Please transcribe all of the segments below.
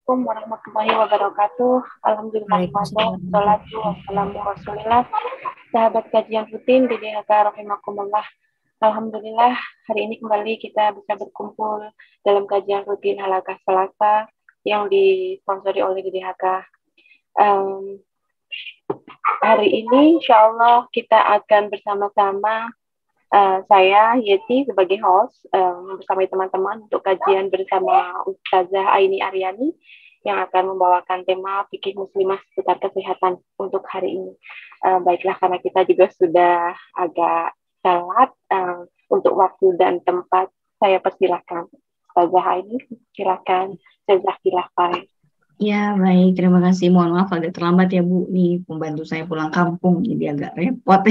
Assalamualaikum warahmatullahi wabarakatuh. Alhamdulillahirrahmanirrahim. Salatu wassalamu rasulillah. Sahabat kajian rutin DDHK rahimakumullah. Alhamdulillah hari ini kembali kita bisa berkumpul dalam kajian rutin Halaqah Selasa yang disponsori oleh DDHK. Hari ini insya Allah kita akan bersama-sama saya Yeti sebagai host bersama teman-teman untuk kajian bersama Ustazah Aini Aryani yang akan membawakan tema fikih muslimah seputar kesehatan untuk hari ini. Baiklah, karena kita juga sudah agak telat untuk waktu dan tempat, saya persilahkan Ustazah Aini, silakan silahkan. Ya, baik. Terima kasih. Mohon maaf agak terlambat ya, Bu. Nih, pembantu saya pulang kampung, jadi agak repot.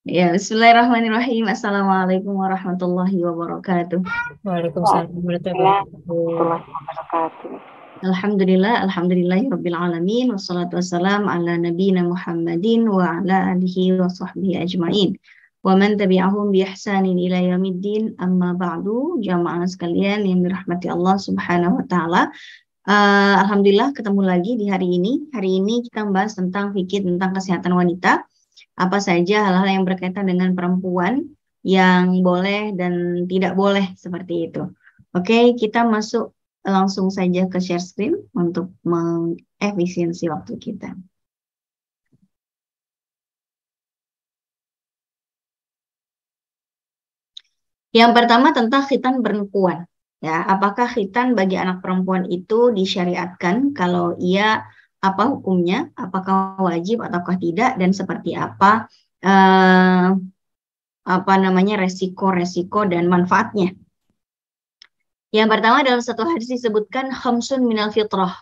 Ya, bismillahirrahmanirrahim. Assalamualaikum warahmatullahi wabarakatuh. Waalaikumsalam warahmatullahi wabarakatuh. Alhamdulillahirabbil alamin wassalatu wassalam ala nabiyina Muhammadin wa ala alihi wa sahbihi ajmain. Wa man tabi'ahum bi ihsanin ila yaumiddin. Amma ba'du, jamaah sekalian yang dirahmati Allah Subhanahu wa taala. Alhamdulillah ketemu lagi di hari ini. Hari ini kita membahas tentang fikih tentang kesehatan wanita. Apa saja hal-hal yang berkaitan dengan perempuan yang boleh dan tidak boleh seperti itu. Oke, kita masuk langsung saja ke share screen untuk mengefisiensi waktu kita. Yang pertama tentang khitan perempuan. Ya, apakah khitan bagi anak perempuan itu disyariatkan? Kalau iya, apa hukumnya? Apakah wajib ataukah tidak? Dan seperti apa resiko-resiko dan manfaatnya? Yang pertama dalam satu hadis disebutkan khamsun minal fitrah.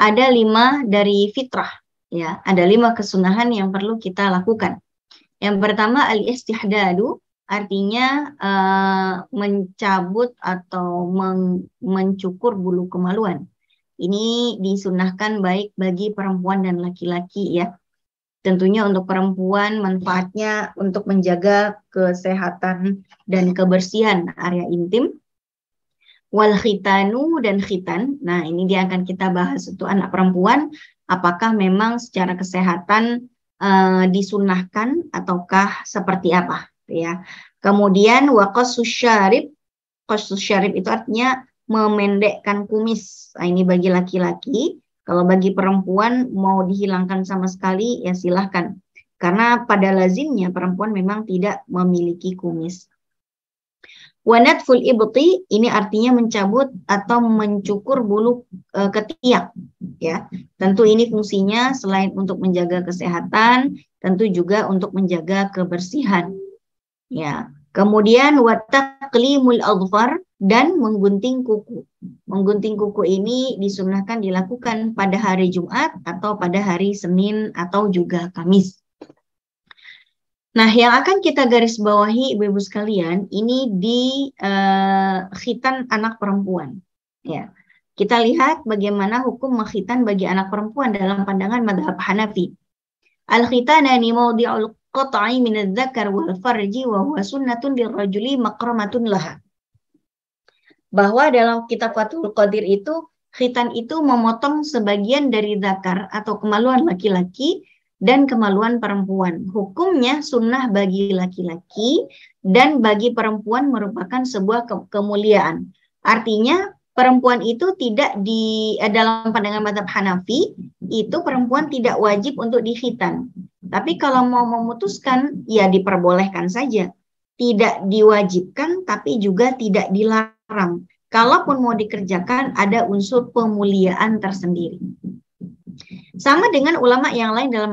Ada 5 dari fitrah. Ya, ada 5 kesunahan yang perlu kita lakukan. Yang pertama al-istihdadu, artinya mencabut atau mencukur bulu kemaluan. Ini disunahkan baik bagi perempuan dan laki-laki ya. Tentunya untuk perempuan manfaatnya untuk menjaga kesehatan dan kebersihan area intim. Wal khitanu dan khitan. Nah, ini dia akan kita bahas untuk anak perempuan. Apakah memang secara kesehatan disunahkan ataukah seperti apa ya. Kemudian wa qassus syarib. Qassus syarib itu artinya memendekkan kumis. Nah, ini bagi laki-laki. Kalau bagi perempuan mau dihilangkan sama sekali ya silahkan. Karena pada lazimnya perempuan memang tidak memiliki kumis. Wanatful ibti, ini artinya mencabut atau mencukur bulu ketiak ya. Tentu ini fungsinya selain untuk menjaga kesehatan, tentu juga untuk menjaga kebersihan. Ya. Kemudian wataqlimul adfar, dan menggunting kuku. Menggunting kuku ini disunahkan dilakukan pada hari Jumat atau pada hari Senin atau juga Kamis. Nah, yang akan kita garis bawahi Ibu-ibu sekalian, ini di khitan anak perempuan. Ya. Kita lihat bagaimana hukum mengkhitan bagi anak perempuan dalam pandangan mazhab Hanafi. Al-khitanani mawdi'ul qat'i min adz-dzakar wal farji wa huwa sunnatun lirrajuli makramatun laha. Bahwa dalam kitab Fathul Qadir itu khitan itu memotong sebagian dari zakar atau kemaluan laki-laki dan kemaluan perempuan. Hukumnya sunnah bagi laki-laki dan bagi perempuan merupakan sebuah kemuliaan. Artinya perempuan itu tidak dalam pandangan mazhab Hanafi itu perempuan tidak wajib untuk dikhitan. Tapi kalau mau memutuskan ya diperbolehkan saja. Tidak diwajibkan tapi juga tidak dilarang. Kalaupun mau dikerjakan ada unsur pemuliaan tersendiri. Sama dengan ulama yang lain dalam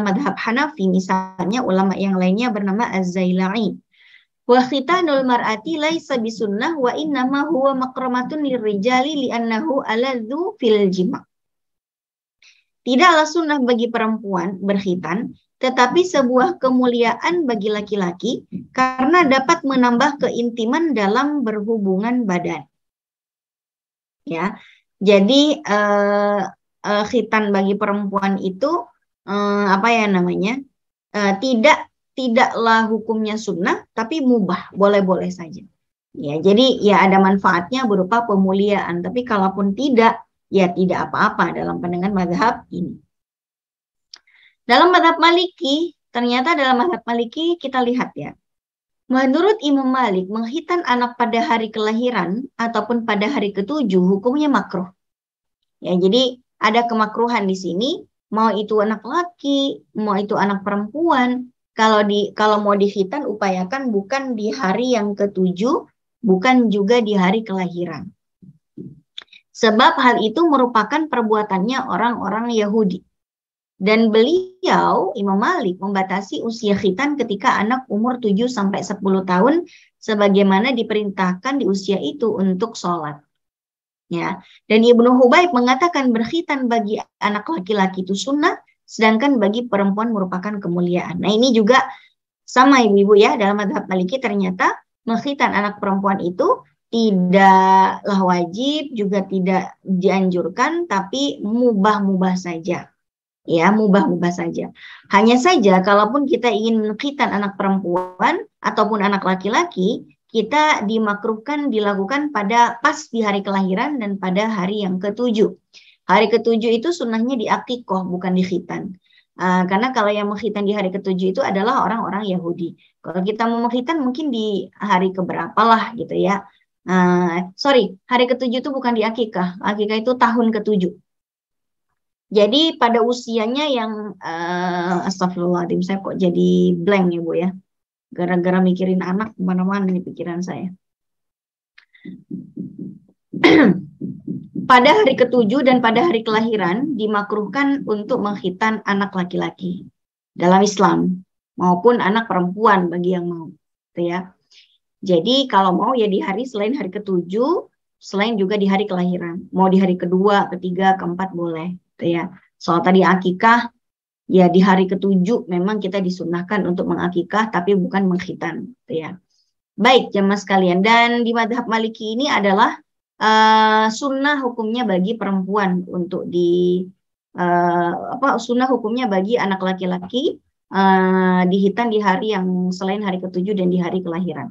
madhab Hanafi, misalnya ulama yang lainnya bernama Az-Zailai. Wa khitanul mar'ati laisa bisunnah wa innama huwa makramatun lirrijali li'annahu aladzu fil jima'. Tidaklah sunnah bagi perempuan berkhitan, tetapi sebuah kemuliaan bagi laki-laki karena dapat menambah keintiman dalam berhubungan badan. Ya, jadi khitan bagi perempuan itu tidaklah hukumnya sunnah, tapi mubah, boleh-boleh saja. Ya, jadi ya ada manfaatnya berupa pemuliaan, tapi kalaupun tidak, ya tidak apa-apa dalam pandangan mazhab ini. Dalam mazhab Maliki, ternyata dalam mazhab Maliki kita lihat ya. Menurut Imam Malik, menghitan anak pada hari kelahiran ataupun pada hari ketujuh hukumnya makruh. Ya, jadi ada kemakruhan di sini, mau itu anak laki, mau itu anak perempuan. Kalau mau dihitan upayakan bukan di hari yang ketujuh, bukan juga di hari kelahiran. Sebab hal itu merupakan perbuatannya orang-orang Yahudi. Dan beliau, Imam Malik, membatasi usia khitan ketika anak umur 7-10 tahun sebagaimana diperintahkan di usia itu untuk sholat. Ya. Dan Ibnu Hubayb mengatakan berkhitan bagi anak laki-laki itu sunnah, sedangkan bagi perempuan merupakan kemuliaan. Nah ini juga sama ibu-ibu ya, dalam mazhab Maliki ternyata mengkhitan anak perempuan itu tidaklah wajib, juga tidak dianjurkan, tapi mubah-mubah saja. Ya, mubah-mubah saja. Hanya saja kalaupun kita ingin mengkhitan anak perempuan ataupun anak laki-laki, kita dimakruhkan dilakukan pada pas di hari kelahiran dan pada hari yang ketujuh. Hari ketujuh itu sunnahnya di akikoh, bukan di khitan. Karena kalau yang mengkhitan di hari ketujuh itu adalah orang-orang Yahudi. Kalau kita mau mengkhitan mungkin di hari keberapa lah gitu ya. Hari ketujuh itu bukan di akikah. Akikah itu tahun ketujuh. Jadi pada usianya yang astagfirullahaladzim, saya kok jadi blank ya Bu ya. Gara-gara mikirin anak kemana-mana nih pikiran saya. Pada hari ketujuh dan pada hari kelahiran dimakruhkan untuk mengkhitan anak laki-laki dalam Islam maupun anak perempuan bagi yang mau, gitu ya. Jadi kalau mau ya di hari selain hari ketujuh, selain juga di hari kelahiran. Mau di hari kedua, ketiga, keempat boleh, gitu ya. Soal tadi akikah, ya di hari ketujuh memang kita disunahkan untuk mengakikah, tapi bukan mengkhitan, gitu ya. Baik, jamaah sekalian. Dan di mazhab Maliki ini adalah sunnah hukumnya bagi perempuan untuk sunnah hukumnya bagi anak laki-laki dihitan di hari yang selain hari ketujuh dan di hari kelahiran.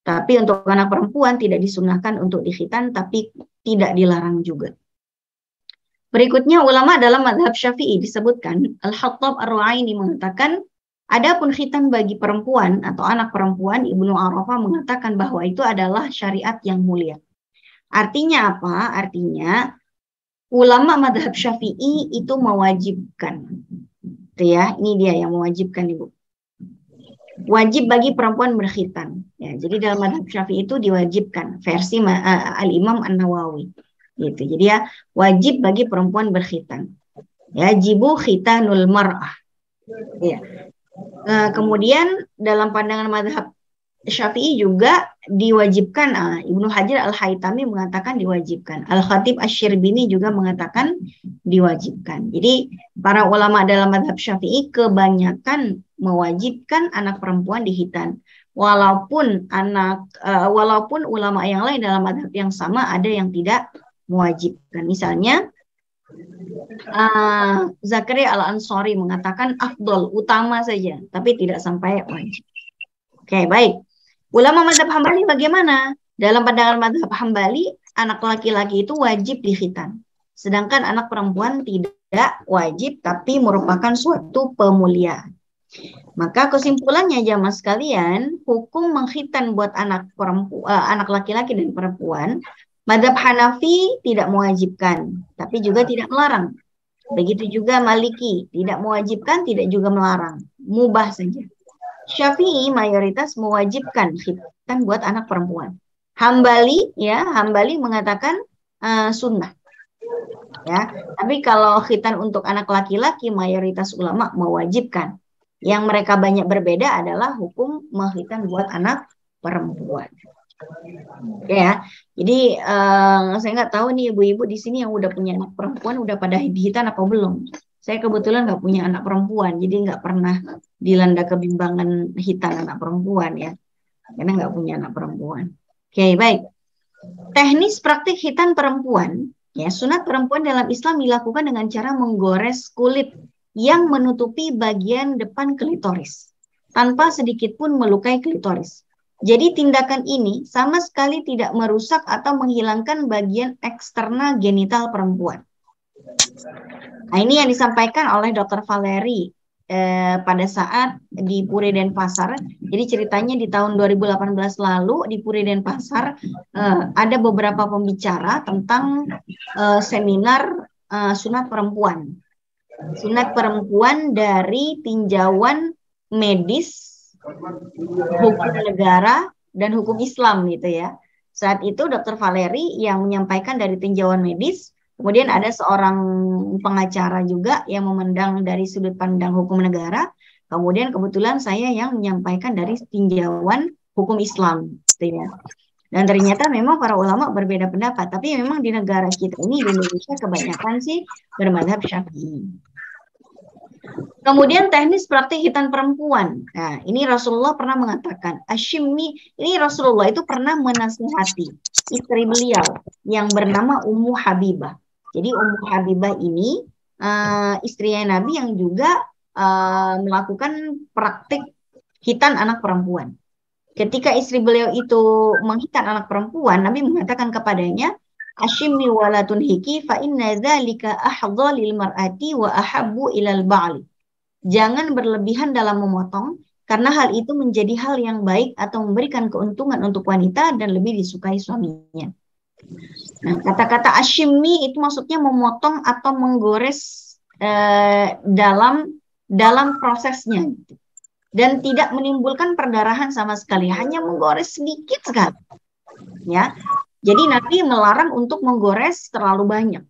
Tapi untuk anak perempuan tidak disunahkan untuk dikhitan, tapi tidak dilarang juga. Berikutnya ulama dalam mazhab Syafi'i disebutkan, Al-Hattab Ar-Ru'aini mengatakan, adapun khitan bagi perempuan atau anak perempuan, Ibnu Arafah mengatakan bahwa itu adalah syariat yang mulia. Artinya apa? Artinya ulama mazhab Syafi'i itu mewajibkan. Itu ya, ini dia yang mewajibkan Ibu. Wajib bagi perempuan berkhitan. Ya, jadi dalam mazhab Syafi'i itu diwajibkan versi Al-Imam An-Nawawi. Gitu. Jadi ya wajib bagi perempuan berkhitan. Ya, jibu khitanul mar'ah. Ya. Kemudian dalam pandangan mazhab Syafi'i juga diwajibkan. Ibnu Hajar Al-Haytami mengatakan diwajibkan. Al-Khatib Asy-Syirbini juga mengatakan diwajibkan. Jadi para ulama dalam mazhab Syafi'i kebanyakan mewajibkan anak perempuan dikhitan. Walaupun ulama yang lain dalam mazhab yang sama ada yang tidak mewajibkan. Misalnya Zakaria Al-Ansari mengatakan afdol, utama saja, tapi tidak sampai wajib. Oke, baik. Ulama mazhab Hambali bagaimana? Dalam pandangan mazhab Hambali, anak laki-laki itu wajib dikhitan. Sedangkan anak perempuan tidak wajib, tapi merupakan suatu pemuliaan. Maka kesimpulannya jamaah sekalian, hukum mengkhitan buat anak laki-laki dan perempuan, mazhab Hanafi tidak mewajibkan, tapi juga tidak melarang. Begitu juga Maliki, tidak mewajibkan, tidak juga melarang. Mubah saja. Syafi'i mayoritas mewajibkan khitan buat anak perempuan. Hambali mengatakan sunnah. Ya, tapi kalau khitan untuk anak laki-laki mayoritas ulama mewajibkan. Yang mereka banyak berbeda adalah hukum mengkhitan buat anak perempuan. Ya, jadi saya nggak tahu nih ibu-ibu di sini yang udah punya anak perempuan udah pada dihitan apa belum. Saya kebetulan nggak punya anak perempuan, jadi nggak pernah dilanda kebimbangan hitan anak perempuan ya, karena nggak punya anak perempuan. Oke, baik. Teknis praktik hitan perempuan, ya sunat perempuan dalam Islam dilakukan dengan cara menggores kulit yang menutupi bagian depan klitoris, tanpa sedikit pun melukai klitoris. Jadi tindakan ini sama sekali tidak merusak atau menghilangkan bagian eksternal genital perempuan. Nah, ini yang disampaikan oleh Dr. Valeri pada saat di Puri Denpasar. Jadi ceritanya di tahun 2018 lalu di Puri Denpasar ada beberapa pembicara tentang seminar sunat perempuan. Sunat perempuan dari tinjauan medis, hukum negara, dan hukum Islam gitu ya. Saat itu Dr. Valeri yang menyampaikan dari tinjauan medis, kemudian ada seorang pengacara juga yang memandang dari sudut pandang hukum negara, kemudian kebetulan saya yang menyampaikan dari tinjauan hukum Islam gitu ya. Dan ternyata memang para ulama berbeda pendapat, tapi memang di negara kita ini, di Indonesia, kebanyakan sih bermadzhab Syafi'i. Kemudian teknis praktik khitan perempuan. Nah, ini Rasulullah pernah mengatakan, Ashimni, ini Rasulullah itu pernah menasihati istri beliau yang bernama Ummu Habibah. Jadi Ummu Habibah ini istrinya Nabi yang juga melakukan praktik khitan anak perempuan. Ketika istri beliau itu menghitan anak perempuan, Nabi mengatakan kepadanya, Ashimni wala tunhiki fa inna dzalika ahdha lil mar'ati wa ahabbu ilal ba'li. Jangan berlebihan dalam memotong, karena hal itu menjadi hal yang baik atau memberikan keuntungan untuk wanita dan lebih disukai suaminya. Nah, kata-kata ashimmi itu maksudnya memotong atau menggores dalam prosesnya, dan tidak menimbulkan perdarahan sama sekali, hanya menggores sedikit sekali. Ya, jadi Nabi melarang untuk menggores terlalu banyak,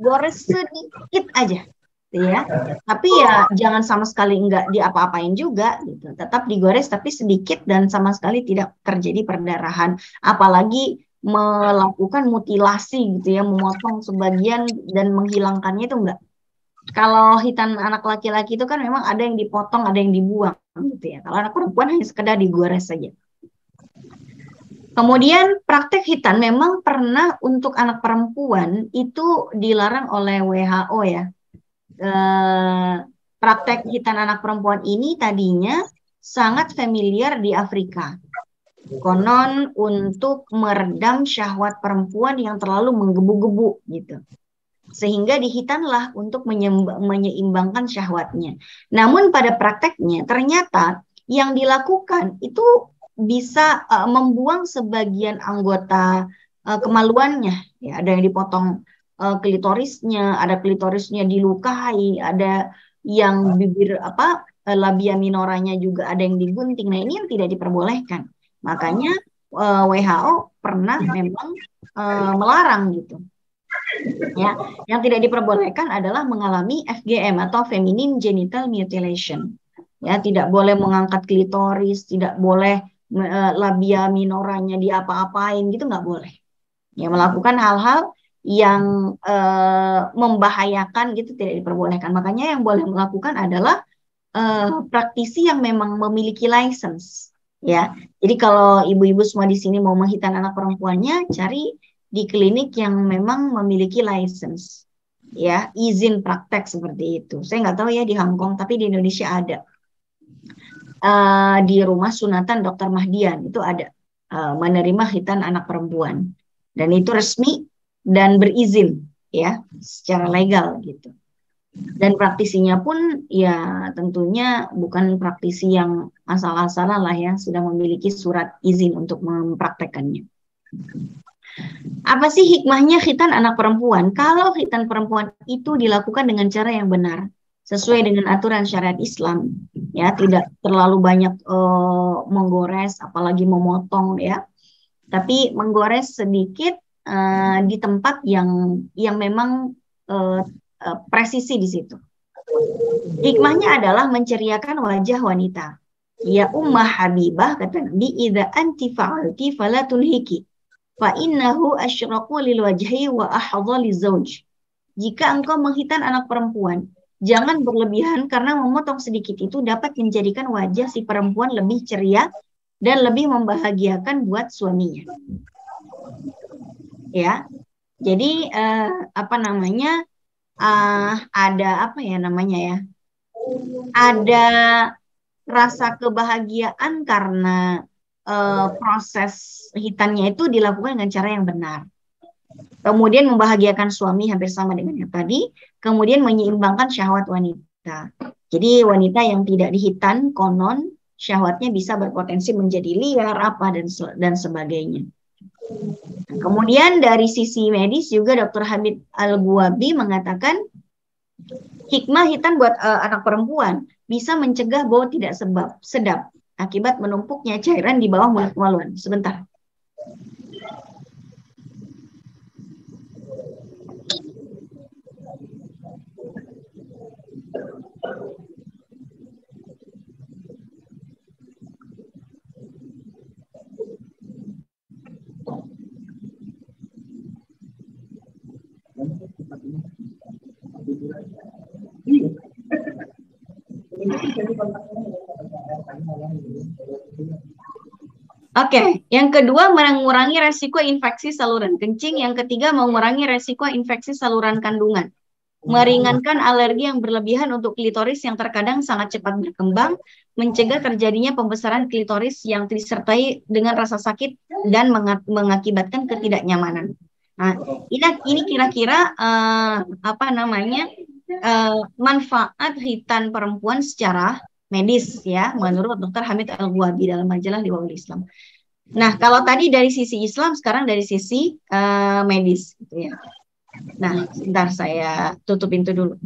gores sedikit aja. Ya, tapi ya jangan sama sekali enggak diapa-apain juga gitu. Tetap digores tapi sedikit dan sama sekali tidak terjadi perdarahan, apalagi melakukan mutilasi gitu ya, memotong sebagian dan menghilangkannya itu enggak. Kalau khitan anak laki-laki itu kan memang ada yang dipotong, ada yang dibuang gitu ya. Kalau anak perempuan hanya sekedar digores saja. Kemudian praktek khitan memang pernah untuk anak perempuan itu dilarang oleh WHO ya. Praktek khitan anak perempuan ini tadinya sangat familiar di Afrika. Konon untuk meredam syahwat perempuan yang terlalu menggebu-gebu gitu. Sehingga dihitanlah untuk menyeimbangkan syahwatnya. Namun pada prakteknya ternyata yang dilakukan itu bisa membuang sebagian anggota kemaluannya. Ya, ada yang dipotong klitorisnya, ada klitorisnya dilukai, ada yang bibir labia minoranya juga ada yang digunting. Nah, ini yang tidak diperbolehkan. Makanya WHO pernah memang melarang gitu. Ya, yang tidak diperbolehkan adalah mengalami FGM atau feminine genital mutilation. Ya, tidak boleh mengangkat klitoris, tidak boleh labia minoranya diapa-apain gitu, nggak boleh. Ya, melakukan hal-hal yang membahayakan gitu tidak diperbolehkan. Makanya yang boleh melakukan adalah praktisi yang memang memiliki license. Ya, jadi kalau ibu-ibu semua di sini mau menghitan anak perempuannya, cari di klinik yang memang memiliki license, ya, izin praktek seperti itu. Saya nggak tahu ya di Hong Kong, tapi di Indonesia ada. Di rumah sunatan Dr. Mahdian itu ada menerima khitan anak perempuan, dan itu resmi dan berizin ya secara legal gitu. Dan praktisinya pun ya tentunya bukan praktisi yang asal-asalan lah ya, sudah memiliki surat izin untuk mempraktekannya. Apa sih hikmahnya khitan anak perempuan? Kalau khitan perempuan itu dilakukan dengan cara yang benar, sesuai dengan aturan syariat Islam, ya tidak terlalu banyak menggores, apalagi memotong ya, tapi menggores sedikit di tempat yang memang presisi di situ. Hikmahnya adalah menceriakan wajah wanita. Ya Ummah Habibah, kata Nabi, idza anti fa'alti fala tunhiki fa innahu asyraqu lil wajhi wa ahdha lizauj. Jika engkau menghitan anak perempuan, jangan berlebihan, karena memotong sedikit itu dapat menjadikan wajah si perempuan lebih ceria dan lebih membahagiakan buat suaminya. Ya. Jadi ada apa ya namanya ya? Ada rasa kebahagiaan karena proses hitannya itu dilakukan dengan cara yang benar. Kemudian membahagiakan suami hampir sama dengan yang tadi. Kemudian menyeimbangkan syahwat wanita. Jadi wanita yang tidak dihitan konon syahwatnya bisa berpotensi menjadi liar apa dan sebagainya. Kemudian dari sisi medis juga Dr. Hamid Al-Ghuwabi mengatakan hikmah hitan buat anak perempuan bisa mencegah bau tidak sedap akibat menumpuknya cairan di bawah mulut kemaluan. Sebentar. Oke, yang kedua mengurangi resiko infeksi saluran kencing, yang ketiga mengurangi resiko infeksi saluran kandungan, meringankan alergi yang berlebihan untuk klitoris yang terkadang sangat cepat berkembang, mencegah terjadinya pembesaran klitoris yang disertai dengan rasa sakit dan mengakibatkan ketidaknyamanan. Nah, ini kira-kira manfaat hitan perempuan secara medis ya, menurut Dr. Hamid Al-Ghuwabi dalam majalah Liwaul Islam. Nah, kalau tadi dari sisi Islam, sekarang dari sisi medis, gitu ya. Nah, sebentar saya tutup pintu dulu.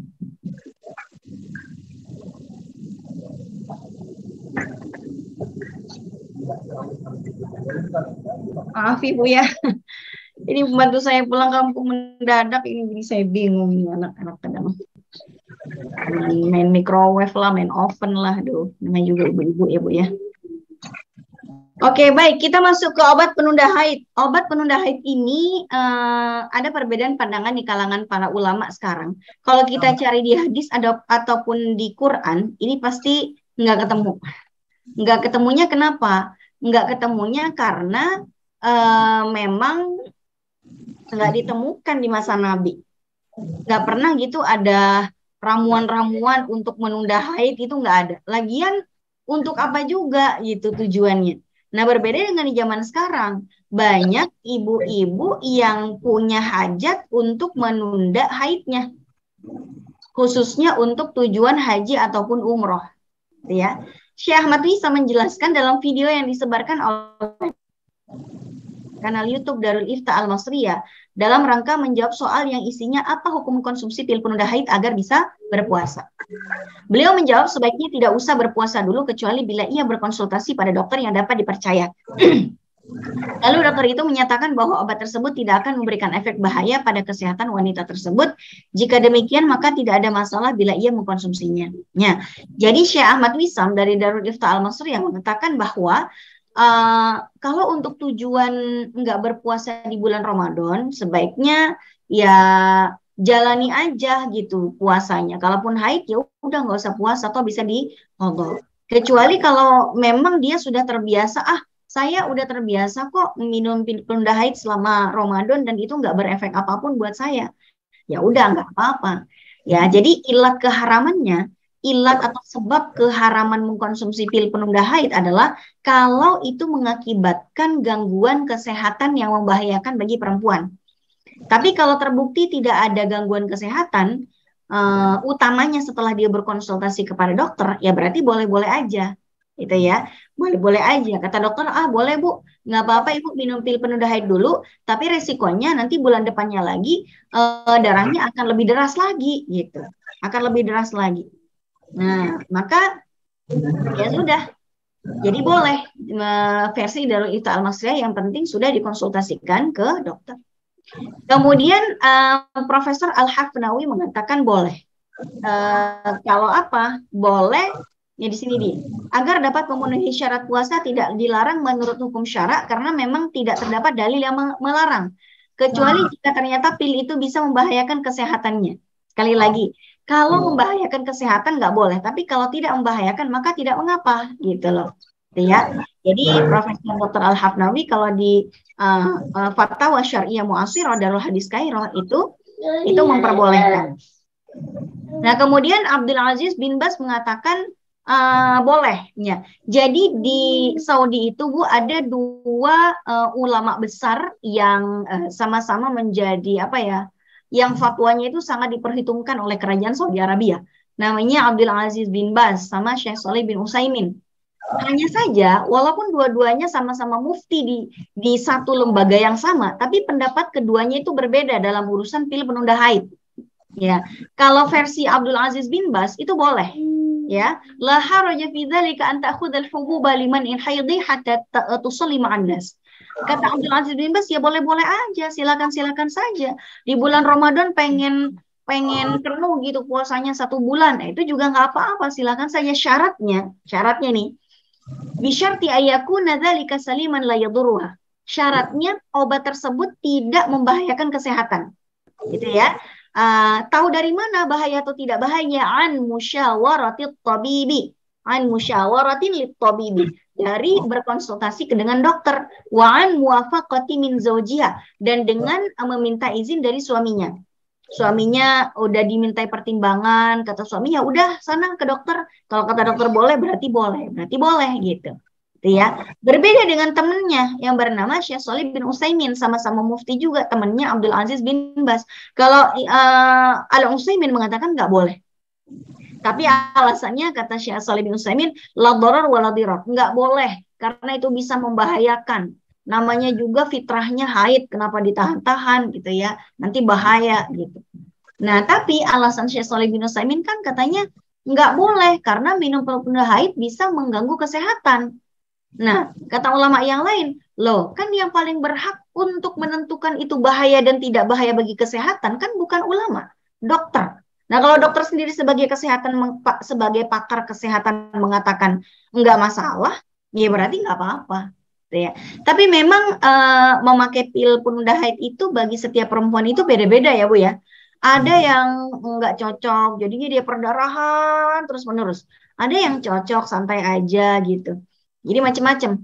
Maaf Ibu ya. Ini pembantu saya pulang kampung mendadak, ini jadi saya bingung ini anak-anak kadang. Main microwave lah, main oven lah, aduh, namanya juga ibu-ibu ya Bu ya. Oke, baik, kita masuk ke obat penunda haid. Obat penunda haid ini ada perbedaan pandangan di kalangan para ulama sekarang. Kalau kita cari di hadis ataupun di Quran, ini pasti nggak ketemu. Nggak ketemunya kenapa? Nggak ketemunya karena memang nggak ditemukan di masa Nabi. Nggak pernah gitu ada ramuan-ramuan untuk menunda haid, itu nggak ada. Lagian untuk apa juga gitu tujuannya. Nah, berbeda dengan di zaman sekarang, banyak ibu-ibu yang punya hajat untuk menunda haidnya, khususnya untuk tujuan haji ataupun umroh, ya. Syekh Ahmad bisa menjelaskan dalam video yang disebarkan oleh kanal YouTube Darul Ifta Al-Masriyah dalam rangka menjawab soal yang isinya apa hukum konsumsi pil penunda haid agar bisa berpuasa. Beliau menjawab sebaiknya tidak usah berpuasa dulu kecuali bila ia berkonsultasi pada dokter yang dapat dipercaya. Lalu dokter itu menyatakan bahwa obat tersebut tidak akan memberikan efek bahaya pada kesehatan wanita tersebut. Jika demikian maka tidak ada masalah bila ia mengkonsumsinya. Ya. Jadi Syekh Ahmad Wisam dari Darul Ifta Al-Masriyah mengatakan bahwa kalau untuk tujuan nggak berpuasa di bulan Ramadan, sebaiknya ya jalani aja gitu puasanya. Kalaupun haid ya udah nggak usah puasa atau bisa diqadha. Kecuali kalau memang dia sudah terbiasa, saya udah terbiasa kok minum penunda haid selama Ramadan dan itu nggak berefek apapun buat saya. Ya udah nggak apa-apa. Ya, jadi ilat keharamannya, ilat atau sebab keharaman mengkonsumsi pil penunda haid adalah kalau itu mengakibatkan gangguan kesehatan yang membahayakan bagi perempuan. Tapi kalau terbukti tidak ada gangguan kesehatan, utamanya setelah dia berkonsultasi kepada dokter, ya berarti boleh-boleh aja, gitu ya. Boleh-boleh aja. Kata dokter, boleh Bu, nggak apa-apa Ibu minum pil penunda haid dulu, tapi resikonya nanti bulan depannya lagi darahnya akan lebih deras lagi, gitu. Akan lebih deras lagi. Nah, maka ya sudah. Jadi boleh versi Darul Ifta Al-Masriyah, yang penting sudah dikonsultasikan ke dokter. Kemudian Profesor Al-Hafnawi mengatakan boleh. Kalau apa? Boleh ya di sini agar dapat memenuhi syarat puasa tidak dilarang menurut hukum syara karena memang tidak terdapat dalil yang melarang. Kecuali jika ternyata pil itu bisa membahayakan kesehatannya. Sekali lagi, kalau membahayakan kesehatan nggak boleh, tapi kalau tidak membahayakan maka tidak mengapa, gitu loh. Ya. Jadi Profesor Dr. Al-Hafnawi kalau di Fatwa Syariah Mu'asirah Darul Hadis Kairo itu memperbolehkan. Nah, kemudian Abdul Aziz bin Bas mengatakan Boleh ya. Jadi di Saudi itu Bu ada dua ulama besar yang sama-sama menjadi apa ya? Yang fatwanya itu sangat diperhitungkan oleh kerajaan Saudi Arabia. Namanya Abdul Aziz bin Baz sama Syekh Shalih bin Utsaimin. Hanya saja, walaupun dua-duanya sama-sama mufti di satu lembaga yang sama, tapi pendapat keduanya itu berbeda dalam urusan pil penunda haid. Ya, kalau versi Abdul Aziz bin Baz itu boleh. Ya, la haraja fi dzalika an ta'khudha al-hububa liman in haidhi hatta tusalli ma'an nas. Kata Abdul Aziz bin Baz, ya boleh-boleh aja, silakan saja. Di bulan Ramadan pengen penuh gitu puasanya 1 bulan, itu juga nggak apa-apa, silakan saja. Syaratnya nih, bisyarti ayakuna dzalika saliman la yadurruha. Syaratnya obat tersebut tidak membahayakan kesehatan. Gitu ya. Tahu dari mana bahaya atau tidak bahaya? An musyawaratit tabibi. An musyawaratin lit tabibi. Dari berkonsultasi dengan dokter. Wa an muwafaqati min zawjiha. Dan dengan meminta izin dari suaminya. Suaminya udah dimintai pertimbangan, kata suaminya udah sana ke dokter. Kalau kata dokter boleh, berarti boleh gitu. Ya, berbeda dengan temennya yang bernama Syekh Shalih bin Utsaimin, sama-sama mufti juga, temennya Abdul Aziz bin Baz. Kalau Al Utsaimin mengatakan nggak boleh, tapi alasannya kata Syekh Shalih bin Utsaimin, la darar wa la dirar, nggak boleh karena itu bisa membahayakan. Namanya juga fitrahnya haid, kenapa ditahan-tahan gitu ya, nanti bahaya gitu. Nah, tapi alasan Syekh Shalih bin Utsaimin kan katanya nggak boleh karena minum penunda haid bisa mengganggu kesehatan. Nah, kata ulama yang lain, loh, kan yang paling berhak untuk menentukan itu bahaya dan tidak bahaya bagi kesehatan kan bukan ulama, dokter. Nah, kalau dokter sendiri sebagai pakar kesehatan mengatakan enggak masalah, ya berarti enggak apa-apa. Ya. Tapi memang memakai pil penunda haid itu bagi setiap perempuan itu beda-beda ya Bu ya. Ada yang enggak cocok, jadinya dia perdarahan terus-menerus. Ada yang cocok santai aja gitu. Jadi macam-macam.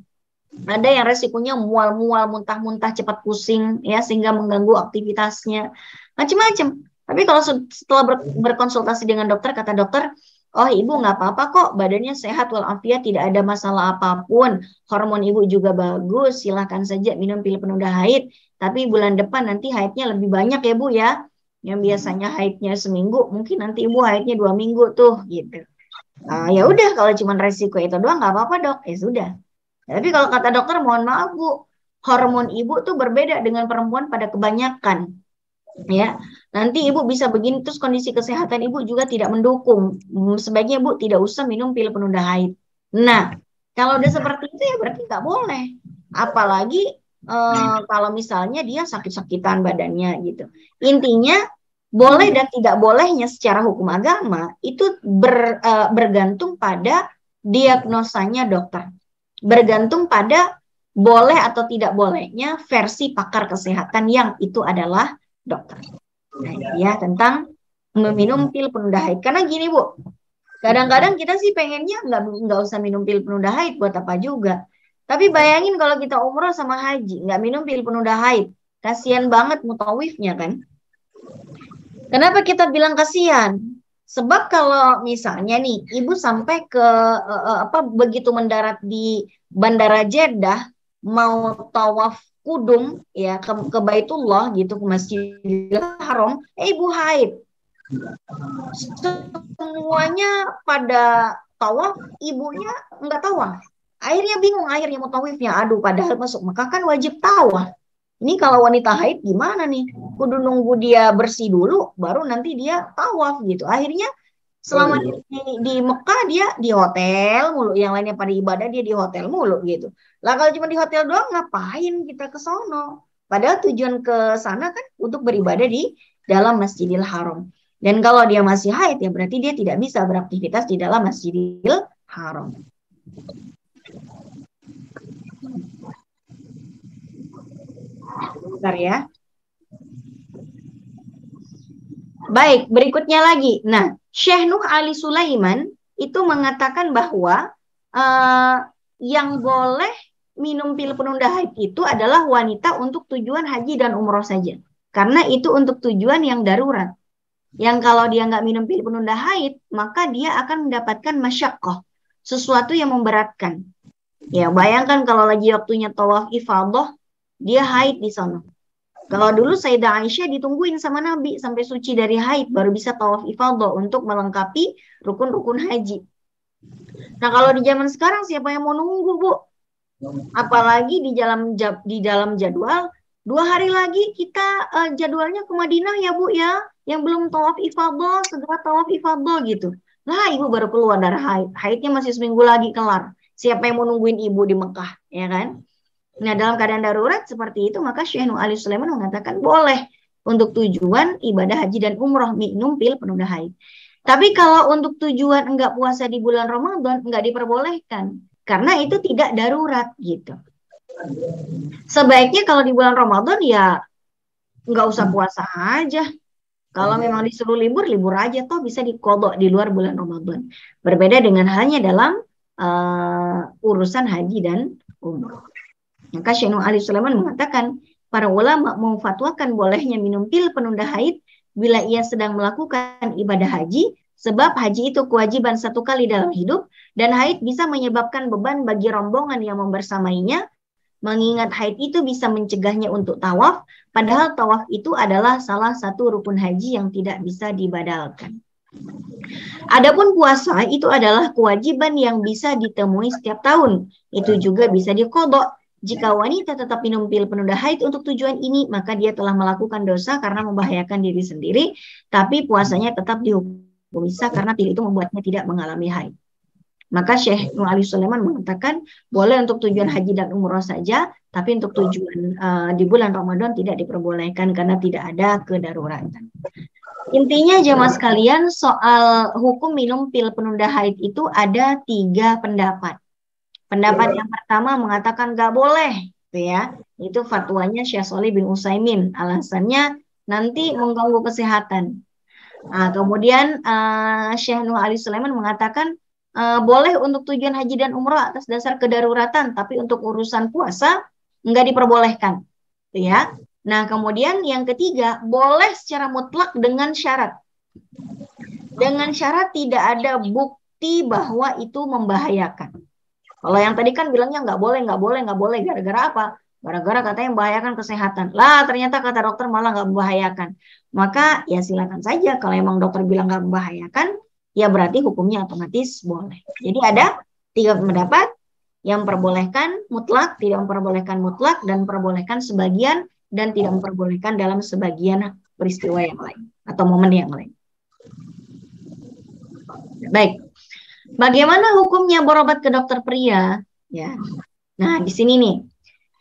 Ada yang resikonya mual-mual, muntah-muntah, cepat pusing, ya sehingga mengganggu aktivitasnya. Macam-macam. Tapi kalau setelah berkonsultasi dengan dokter, kata dokter, oh ibu nggak apa-apa kok, badannya sehat walafiat, tidak ada masalah apapun, hormon ibu juga bagus, silahkan saja minum pil penunda haid. Tapi bulan depan nanti haidnya lebih banyak ya Bu ya. Yang biasanya haidnya seminggu, mungkin nanti ibu haidnya 2 minggu tuh, gitu. Ya udah kalau cuma resiko itu doang nggak apa-apa dok, ya sudah. Tapi kalau kata dokter, mohon maaf Bu, hormon ibu tuh berbeda dengan perempuan pada kebanyakan. Ya, nanti ibu bisa begini terus kondisi kesehatan ibu juga tidak mendukung. Sebaiknya Bu tidak usah minum pil penunda haid. Nah, kalau udah seperti itu ya berarti nggak boleh. Apalagi kalau misalnya dia sakit-sakitan badannya gitu. Intinya boleh dan tidak bolehnya secara hukum agama itu bergantung pada diagnosanya dokter. Bergantung pada boleh atau tidak bolehnya versi pakar kesehatan yang itu adalah dokter. Nah, ya tentang meminum pil penunda haid. Karena gini Bu, kadang-kadang kita sih pengennya nggak usah minum pil penunda haid, buat apa juga. Tapi bayangin kalau kita umroh sama haji nggak minum pil penunda haid, kasihan banget mutawifnya kan. Kenapa kita bilang kasihan? Sebab kalau misalnya nih ibu sampai ke begitu mendarat di Bandara Jeddah mau tawaf kudum ya ke Baitullah gitu, ke Masjidil Haram, ibu haid. Semuanya pada tawaf, ibunya nggak tawaf. Akhirnya bingung, akhirnya mutawifnya, aduh padahal masuk Mekah kan wajib tawaf. Ini kalau wanita haid gimana nih? Kudu nunggu dia bersih dulu, baru nanti dia tawaf gitu. Akhirnya selama di Mekah dia di hotel mulu, yang lainnya pada ibadah dia di hotel mulu gitu. Lah kalau cuma di hotel doang ngapain kita ke sono? Padahal tujuan ke sana kan untuk beribadah di dalam Masjidil Haram. Dan kalau dia masih haid ya berarti dia tidak bisa beraktivitas di dalam Masjidil Haram. Bentar ya. Baik, berikutnya lagi. Nah, Syekh Nuh Ali Sulaiman itu mengatakan bahwa yang boleh minum pil penunda haid itu adalah wanita untuk tujuan haji dan umroh saja. Karena itu untuk tujuan yang darurat. Yang kalau dia nggak minum pil penunda haid, maka dia akan mendapatkan masyaqqah. sesuatu yang memberatkan. Ya, bayangkan kalau lagi waktunya tawaf ifadah, dia haid di sana. Kalau dulu Sayyidah Aisyah ditungguin sama Nabi sampai suci dari haid baru bisa tawaf ifadah untuk melengkapi rukun-rukun haji. Nah, kalau di zaman sekarang siapa yang mau nunggu, Bu? Apalagi di dalam jadwal 2 hari lagi kita jadwalnya ke Madinah ya, Bu ya. Yang belum tawaf ifadah segera tawaf ifadah gitu. Lah, Ibu baru keluar dari haid. Haidnya masih seminggu lagi kelar. Siapa yang mau nungguin Ibu di Mekah, ya kan? Nah, dalam keadaan darurat seperti itu, maka Syekh Nuh Ali Sulaiman mengatakan boleh untuk tujuan ibadah haji dan umroh minum pil penunda haid. Tapi kalau untuk tujuan enggak puasa di bulan Ramadan, enggak diperbolehkan. Karena itu tidak darurat gitu. Sebaiknya kalau di bulan Ramadan ya enggak usah puasa aja. Kalau memang disuruh libur, libur aja. Toh bisa dikodok di luar bulan Ramadan. Berbeda dengan halnya dalam urusan haji dan umroh. Maka Syekh Nuh Ali Sulaiman mengatakan, para ulama memfatwakan bolehnya minum pil penunda haid bila ia sedang melakukan ibadah haji, sebab haji itu kewajiban 1 kali dalam hidup, dan haid bisa menyebabkan beban bagi rombongan yang membersamainya, mengingat haid itu bisa mencegahnya untuk tawaf, padahal tawaf itu adalah salah satu rukun haji yang tidak bisa dibadalkan. Adapun puasa itu adalah kewajiban yang bisa ditemui setiap tahun. Itu juga bisa diqadha. Jika wanita tetap minum pil penunda haid untuk tujuan ini, maka dia telah melakukan dosa karena membahayakan diri sendiri, tapi puasanya tetap dihukum bisa karena pil itu membuatnya tidak mengalami haid. Maka Syekh Nuh Ali Sulaiman mengatakan boleh untuk tujuan haji dan umroh saja, tapi untuk tujuan di bulan Ramadan tidak diperbolehkan karena tidak ada kedaruratan. Intinya jemaah sekalian, soal hukum minum pil penunda haid itu ada 3 pendapat. Pendapat yang pertama mengatakan nggak boleh, gitu ya. Itu fatwanya Syekh Shalih bin Utsaimin. Alasannya nanti mengganggu kesehatan. Nah, kemudian Syekh Nuh Ali Sulaiman mengatakan boleh untuk tujuan haji dan umroh atas dasar kedaruratan, tapi untuk urusan puasa nggak diperbolehkan, gitu ya. Nah, kemudian yang ketiga boleh secara mutlak dengan syarat. Dengan syarat tidak ada bukti bahwa itu membahayakan. Kalau yang tadi kan bilangnya nggak boleh. Gara-gara apa? Gara-gara katanya membahayakan kesehatan. Lah, ternyata kata dokter malah nggak membahayakan. Maka ya silakan saja. Kalau emang dokter bilang nggak membahayakan, ya berarti hukumnya otomatis boleh. Jadi ada 3 pendapat. Yang memperbolehkan mutlak, tidak memperbolehkan mutlak, dan memperbolehkan sebagian, dan tidak memperbolehkan dalam sebagian peristiwa yang lain atau momen yang lain. Baik. Bagaimana hukumnya berobat ke dokter pria? Ya. Nah, di sini nih.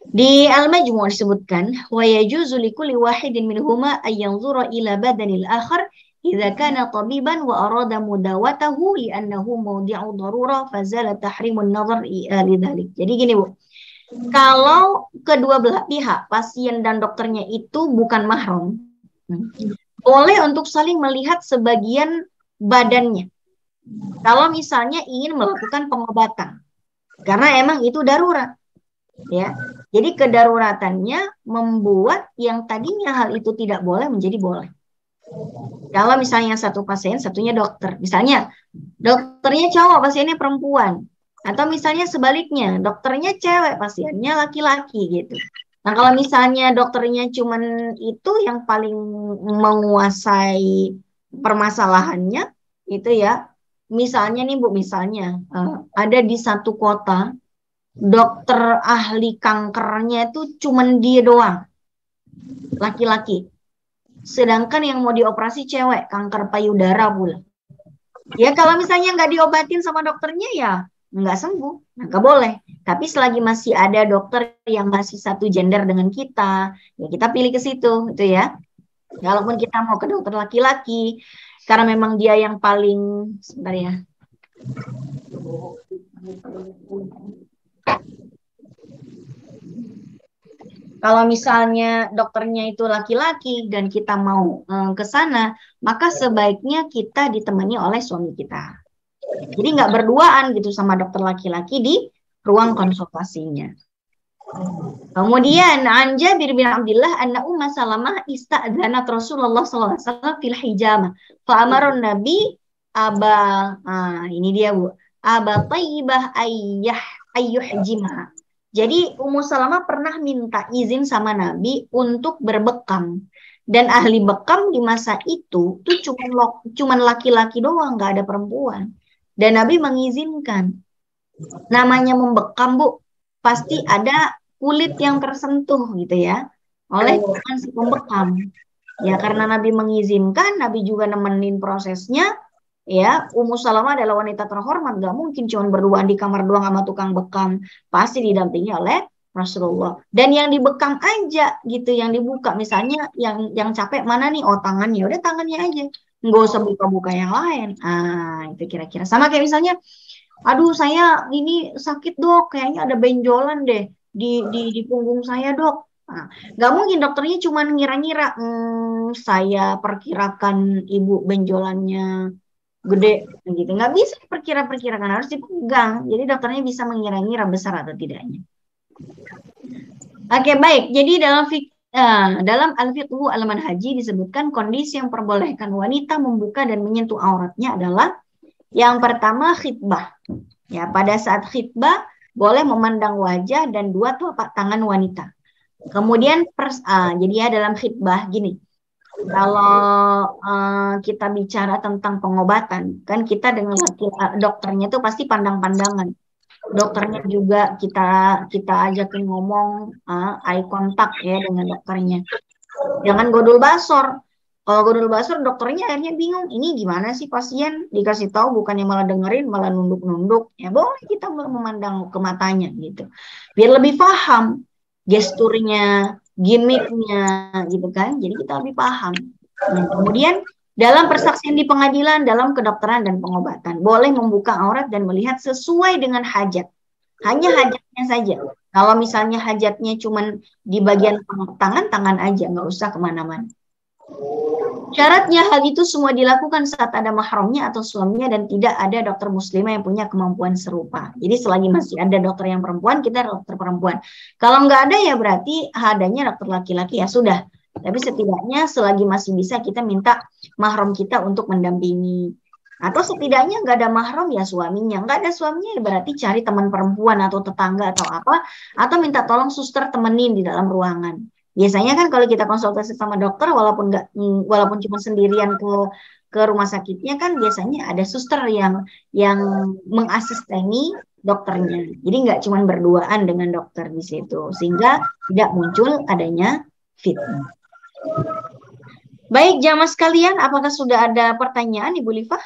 Di Al-Majmu' disebutkan, wa yajuzu likulli wahidin minhuma ay yanzura ila badanil akhar idza kana tabiban wa arada mudawatahu li'annahu mawdi'u darurah fazala tahrimun nazar lidzalik. Jadi gini, Bu. Kalau kedua belah pihak, pasien dan dokternya itu bukan mahram, boleh untuk saling melihat sebagian badannya. Kalau misalnya ingin melakukan pengobatan, karena emang itu darurat, ya. Jadi kedaruratannya membuat yang tadinya hal itu tidak boleh menjadi boleh. Kalau misalnya satu pasien, satunya dokter, misalnya dokternya cowok, pasiennya perempuan, atau misalnya sebaliknya, dokternya cewek, pasiennya laki-laki gitu. Nah, kalau misalnya dokternya cuman itu yang paling menguasai permasalahannya, itu ya. Misalnya nih Bu, misalnya ada di satu kota dokter ahli kankernya itu cuman dia doang, laki-laki. Sedangkan yang mau dioperasi cewek, kanker payudara pula. Ya kalau misalnya nggak diobatin sama dokternya ya nggak sembuh, nah, nggak boleh. Tapi selagi masih ada dokter yang masih satu gender dengan kita, ya kita pilih ke situ, itu ya. Walaupun kita mau ke dokter laki-laki, karena memang dia yang paling, sebentar ya. Kalau misalnya dokternya itu laki-laki dan kita mau ke sana, maka sebaiknya kita ditemani oleh suami kita. Jadi nggak berduaan gitu sama dokter laki-laki di ruang konsultasinya. Kemudian an Jabir bin Abdullah anna Ummu Salamah ista'dzanat Rasulullah sallallahu alaihi wasallam fil hijamah. Fa amara Nabi ini dia Bu. Aba Thayyibah ayyuhjimha. Jadi Ummu Salamah pernah minta izin sama Nabi untuk berbekam. Dan ahli bekam di masa itu tuh cuman laki-laki doang, nggak ada perempuan. Dan Nabi mengizinkan. Namanya membekam, Bu, pasti ada kulit yang tersentuh gitu ya oleh tangan si pembekam. Ya karena Nabi mengizinkan, Nabi juga nemenin prosesnya. Ya, Ummu Salamah adalah wanita terhormat, nggak mungkin cuma berduaan di kamar doang sama tukang bekam. Pasti didampingi oleh Rasulullah. Dan yang dibekam aja gitu, yang dibuka misalnya yang capek mana nih? Oh tangannya, udah tangannya aja, nggak usah buka-buka yang lain. Itu kira-kira sama kayak misalnya, aduh saya ini sakit dok, kayaknya ada benjolan deh di punggung saya dok. Nggak mungkin dokternya cuma ngira-ngira, saya perkirakan ibu benjolannya gede gitu, nggak bisa perkira-perkirakan, harus dipegang. Jadi dokternya bisa mengira-ngira besar atau tidaknya. Oke, baik. Jadi dalam Al-Fiqhu Al-Manhaji disebutkan kondisi yang perbolehkan wanita membuka dan menyentuh auratnya adalah yang pertama khitbah. Ya, pada saat khitbah boleh memandang wajah dan dua telapak tangan wanita. Kemudian jadi ya dalam khitbah gini. Kalau kita bicara tentang pengobatan, kan kita dengan dokternya itu pasti pandang-pandangan. Dokternya juga kita ajakin ngomong, eye contact ya dengan dokternya. Jangan godul basor. Kalau godul basor dokternya akhirnya bingung, ini gimana sih pasien, dikasih tahu bukannya malah dengerin, malah nunduk-nunduk. Ya boleh kita memandang ke matanya gitu. Biar lebih paham gesturnya, gimmicknya gitu kan. Jadi kita lebih paham. Nah, kemudian dalam persaksian di pengadilan, dalam kedokteran dan pengobatan, boleh membuka aurat dan melihat sesuai dengan hajat. Hanya hajatnya saja. Kalau misalnya hajatnya cuma di bagian tangan aja, nggak usah kemana-mana. Syaratnya hal itu semua dilakukan saat ada mahramnya atau suaminya dan tidak ada dokter muslimah yang punya kemampuan serupa. Jadi selagi masih ada dokter yang perempuan, kita dokter perempuan. Kalau nggak ada ya berarti adanya dokter laki-laki, ya sudah. Tapi setidaknya selagi masih bisa kita minta mahram kita untuk mendampingi. Atau setidaknya nggak ada mahram ya suaminya. Nggak ada suaminya ya berarti cari teman perempuan atau tetangga atau apa. Atau minta tolong suster temenin di dalam ruangan. Biasanya kan kalau kita konsultasi sama dokter walaupun cuma sendirian ke rumah sakitnya kan biasanya ada suster yang mengasisteni dokternya. Jadi nggak cuma berduaan dengan dokter di situ sehingga tidak muncul adanya fitnah. Baik, jamaah sekalian, apakah sudah ada pertanyaan Ibu Lifah?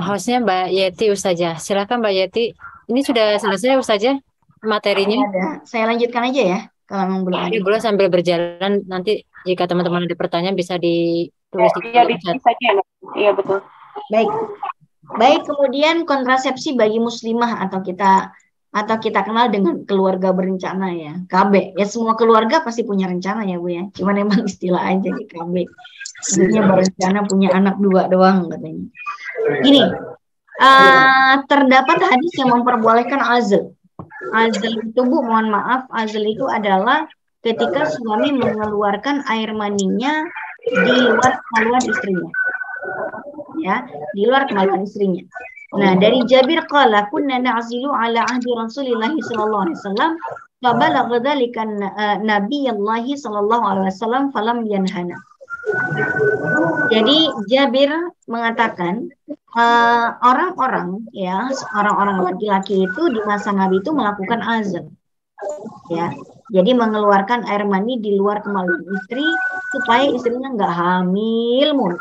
Hostnya Mbak Yeti Ustazah. Silakan Mbak Yeti. Ini sudah selesai Ustazah materinya? Ada. Saya lanjutkan aja ya kalau memang belum ada. Boleh sambil berjalan, nanti jika teman-teman ada pertanyaan bisa ditulis di chat saja. Iya betul. Baik, kemudian kontrasepsi bagi muslimah atau kita kenal dengan keluarga berencana ya, KB. Ya semua keluarga pasti punya rencana ya Bu ya. Cuman emang istilah aja di KB. Maksudnya berencana punya anak 2 doang katanya. Gini, terdapat hadis yang memperbolehkan azl. Azl itu Bu, mohon maaf, azl itu adalah ketika suami mengeluarkan air maninya di luar kemaluan istrinya. Ya, di luar kemaluan istrinya. Nah, dari Jabir qala kunna na'zilu ala ahdi Rasulillah sallallahu alaihi wasallam fa balagha dzalika Nabiyullah sallallahu alaihi wasallam falam yanhana. Jadi Jabir mengatakan orang-orang laki-laki itu di masa Nabi itu melakukan azl. Ya. Jadi mengeluarkan air mani di luar kemaluan istri supaya istrinya nggak hamil mulu.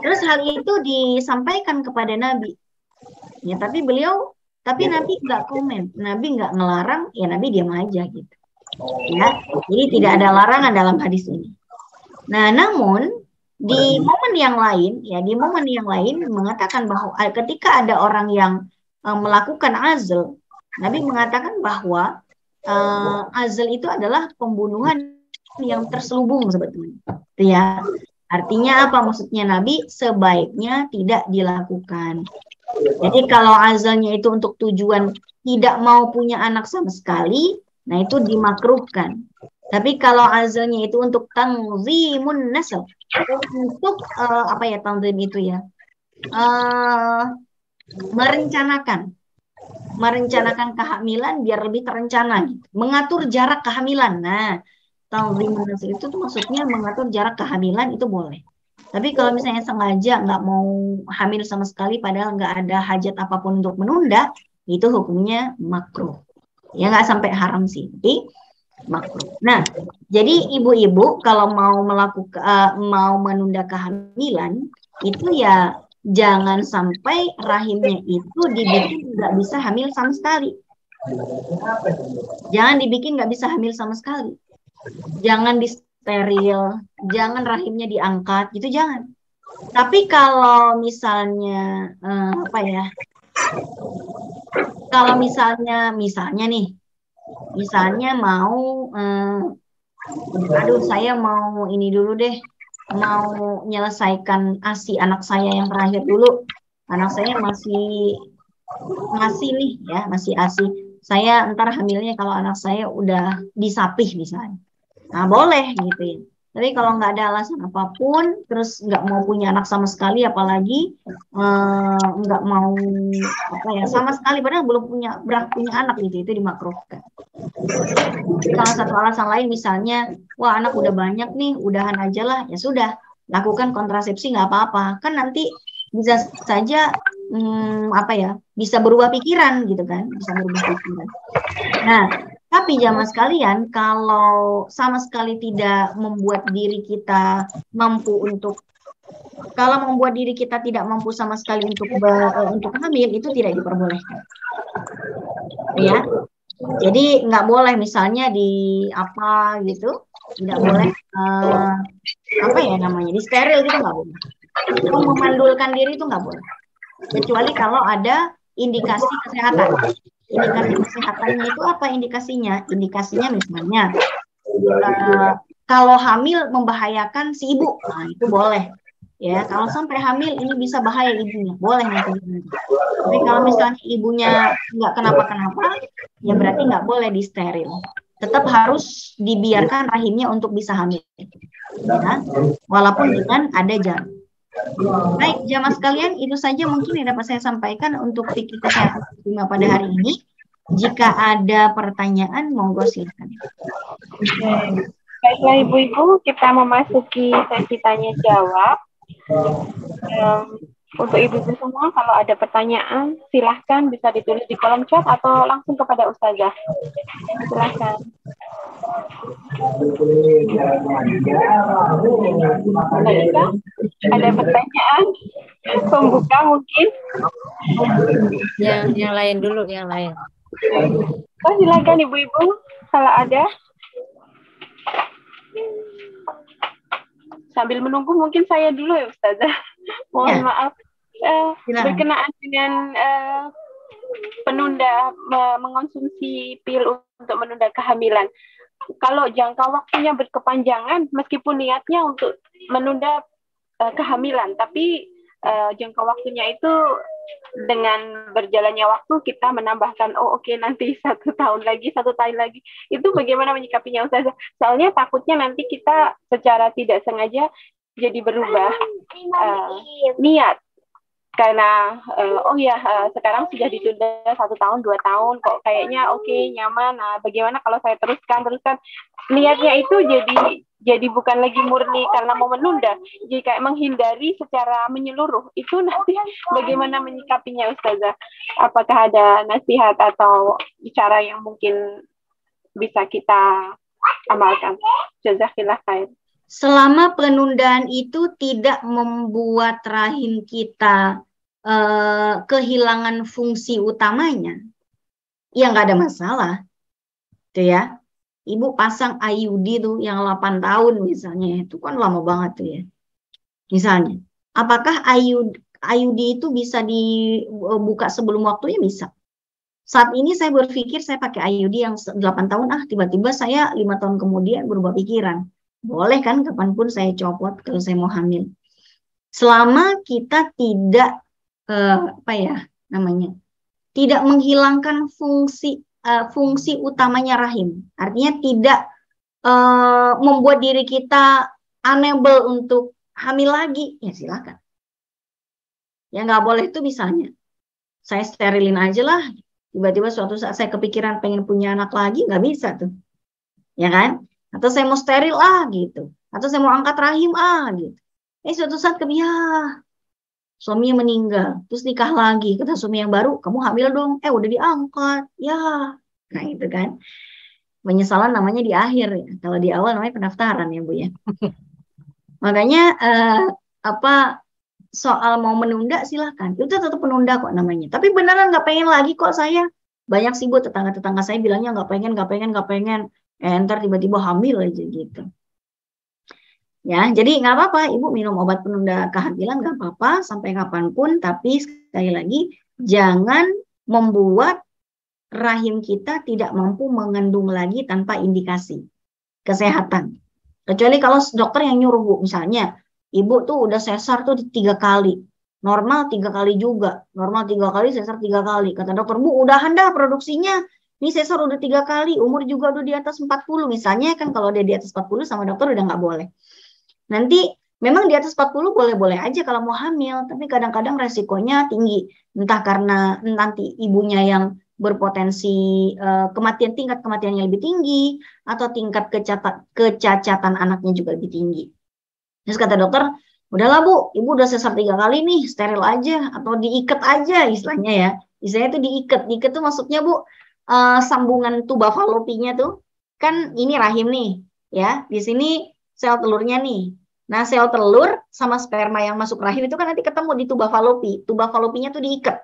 Terus hal itu disampaikan kepada Nabi. Ya, tapi Nabi nggak komen, Nabi nggak ngelarang, ya Nabi diam aja gitu. Ya, jadi tidak ada larangan dalam hadis ini. Nah, namun di momen yang lain mengatakan bahwa ketika ada orang yang melakukan azl, Nabi mengatakan bahwa azl itu adalah pembunuhan yang terselubung sebetulnya. Ya. Artinya apa maksudnya Nabi? Sebaiknya tidak dilakukan. Jadi kalau azalnya itu untuk tujuan tidak mau punya anak sama sekali, nah itu dimakruhkan. Tapi kalau azalnya itu untuk tanzimun nasab, untuk apa ya tanzim itu ya? Merencanakan kehamilan biar lebih terencana gitu. Mengatur jarak kehamilan. Nah, tanzimun nasab itu tuh maksudnya mengatur jarak kehamilan itu boleh. Tapi kalau misalnya sengaja nggak mau hamil sama sekali padahal nggak ada hajat apapun untuk menunda, itu hukumnya makruh. Ya nggak sampai haram sih, tapi makruh. Nah, jadi ibu-ibu kalau mau mau menunda kehamilan itu ya jangan sampai rahimnya itu dibikin nggak bisa hamil sama sekali. Jangan dibikin nggak bisa hamil sama sekali. Jangan disteril, jangan rahimnya diangkat, gitu jangan. Tapi kalau misalnya apa ya? Kalau misalnya nih, misalnya mau aduh saya mau ini dulu deh, mau menyelesaikan ASI anak saya yang terakhir dulu. Anak saya masih nih ya, masih ASI. Saya ntar hamilnya kalau anak saya udah disapih misalnya. Nah, boleh gitu ya. Tapi kalau nggak ada alasan apapun, terus nggak mau punya anak sama sekali, apalagi nggak mau apa ya sama sekali, padahal belum punya anak gitu, itu dimakruhkan. Tapi kalau satu alasan lain, misalnya, wah anak udah banyak nih, udahan aja lah, ya sudah, lakukan kontrasepsi nggak apa-apa. Kan nanti bisa saja apa ya, bisa berubah pikiran gitu kan, bisa berubah pikiran. Nah, tapi jamaah sekalian, kalau sama sekali tidak membuat diri kita mampu kalau membuat diri kita tidak mampu sama sekali untuk hamil, itu tidak diperbolehkan. Ya, jadi nggak boleh misalnya di apa gitu, tidak boleh apa ya namanya, di steril gitu nggak boleh. Atau memandulkan diri itu nggak boleh. Kecuali kalau ada indikasi kesehatan. Indikasi kesehatannya itu apa indikasinya? Indikasinya misalnya kalau hamil membahayakan si ibu, nah itu boleh. Ya, kalau sampai hamil ini bisa bahaya ibunya, boleh nanti. Tapi kalau misalnya ibunya nggak kenapa-kenapa, ya berarti nggak boleh disteril. Tetap harus dibiarkan rahimnya untuk bisa hamil. Ya, walaupun dengan ada jarum. Baik, jamaah sekalian, itu saja mungkin yang dapat saya sampaikan untuk fikih kesehatan pada hari ini. Jika ada pertanyaan, monggo silakan. Baiklah ibu-ibu, kita memasuki sesi tanya jawab. Untuk ibu-ibu semua, kalau ada pertanyaan, silahkan bisa ditulis di kolom chat atau langsung kepada Ustazah. Silahkan. Ada pertanyaan? Pembuka mungkin? Yang lain dulu, yang lain. Oh, silakan ibu-ibu, kalau ada. Sambil menunggu mungkin saya dulu ya Ustazah. Mohon maaf. Berkenaan dengan mengonsumsi pil untuk menunda kehamilan. Kalau jangka waktunya berkepanjangan, meskipun niatnya untuk menunda kehamilan, tapi jangka waktunya itu dengan berjalannya waktu kita menambahkan, nanti 1 tahun lagi, itu bagaimana menyikapinya Ustazah? Soalnya takutnya nanti kita secara tidak sengaja jadi berubah niat. Karena sekarang sudah ditunda 1 tahun 2 tahun kok kayaknya nyaman. Nah, bagaimana kalau saya teruskan niatnya itu jadi bukan lagi murni karena mau menunda, jadi kayak menghindari secara menyeluruh. Itu nanti bagaimana menyikapinya Ustazah? Apakah ada nasihat atau cara yang mungkin bisa kita amalkan? Jazakallah khair. Selama penundaan itu tidak membuat rahim kita kehilangan fungsi utamanya, ya nggak ada masalah. Tuh ya, ibu pasang IUD tuh yang 8 tahun misalnya, itu kan lama banget tuh ya. Misalnya, apakah IUD itu bisa dibuka sebelum waktunya? Bisa. Saat ini saya berpikir saya pakai IUD yang 8 tahun, tiba-tiba saya 5 tahun kemudian berubah pikiran. Boleh kan kapanpun saya copot kalau saya mau hamil. Selama kita tidak tidak menghilangkan fungsi utamanya rahim. Artinya tidak membuat diri kita unable untuk hamil lagi, ya silakan. Ya nggak boleh itu misalnya, saya sterilin aja lah. Tiba-tiba suatu saat saya kepikiran pengen punya anak lagi, nggak bisa tuh. Ya kan? Atau saya mau steril gitu. Atau saya mau angkat rahim gitu. Suatu saat suaminya meninggal, terus nikah lagi, kata suami yang baru, kamu hamil dong, udah diangkat, ya. Nah itu kan, penyesalan namanya di akhir ya. Kalau di awal namanya pendaftaran ya Bu ya. Makanya soal mau menunda silahkan, itu tetap penunda kok namanya. Tapi beneran nggak pengen lagi kok saya. Banyak sih Bu tetangga-tetangga saya bilangnya nggak pengen. Ntar tiba-tiba hamil aja gitu. Ya, jadi nggak apa-apa, Ibu minum obat penunda kehamilan nggak apa-apa sampai kapanpun. Tapi sekali lagi, jangan membuat rahim kita tidak mampu mengandung lagi tanpa indikasi kesehatan. Kecuali kalau dokter yang nyuruh Bu, misalnya Ibu tuh udah sesar tuh 3 kali, normal 3 kali juga, normal 3 kali, sesar 3 kali. Kata dokter, Bu udahan dah produksinya, ini sesar udah 3 kali, umur juga udah di atas 40 misalnya kan. Kalau dia di atas 40 sama dokter udah nggak boleh. Nanti memang di atas 40 boleh-boleh aja kalau mau hamil, tapi kadang-kadang resikonya tinggi. Entah karena nanti ibunya yang berpotensi tingkat kematiannya lebih tinggi, atau tingkat kecacatan anaknya juga lebih tinggi. Terus kata dokter, udahlah Bu, Ibu udah sesar 3 kali nih, steril aja, atau diikat aja istilahnya ya. Istilahnya itu diikat. Diikat tuh maksudnya Bu, sambungan tuba falopinya tuh, kan ini rahim nih, ya. Di sini sel telurnya nih. Nah, sel telur sama sperma yang masuk rahim itu kan nanti ketemu di tuba falopi. Tuba falopinya tuh diikat.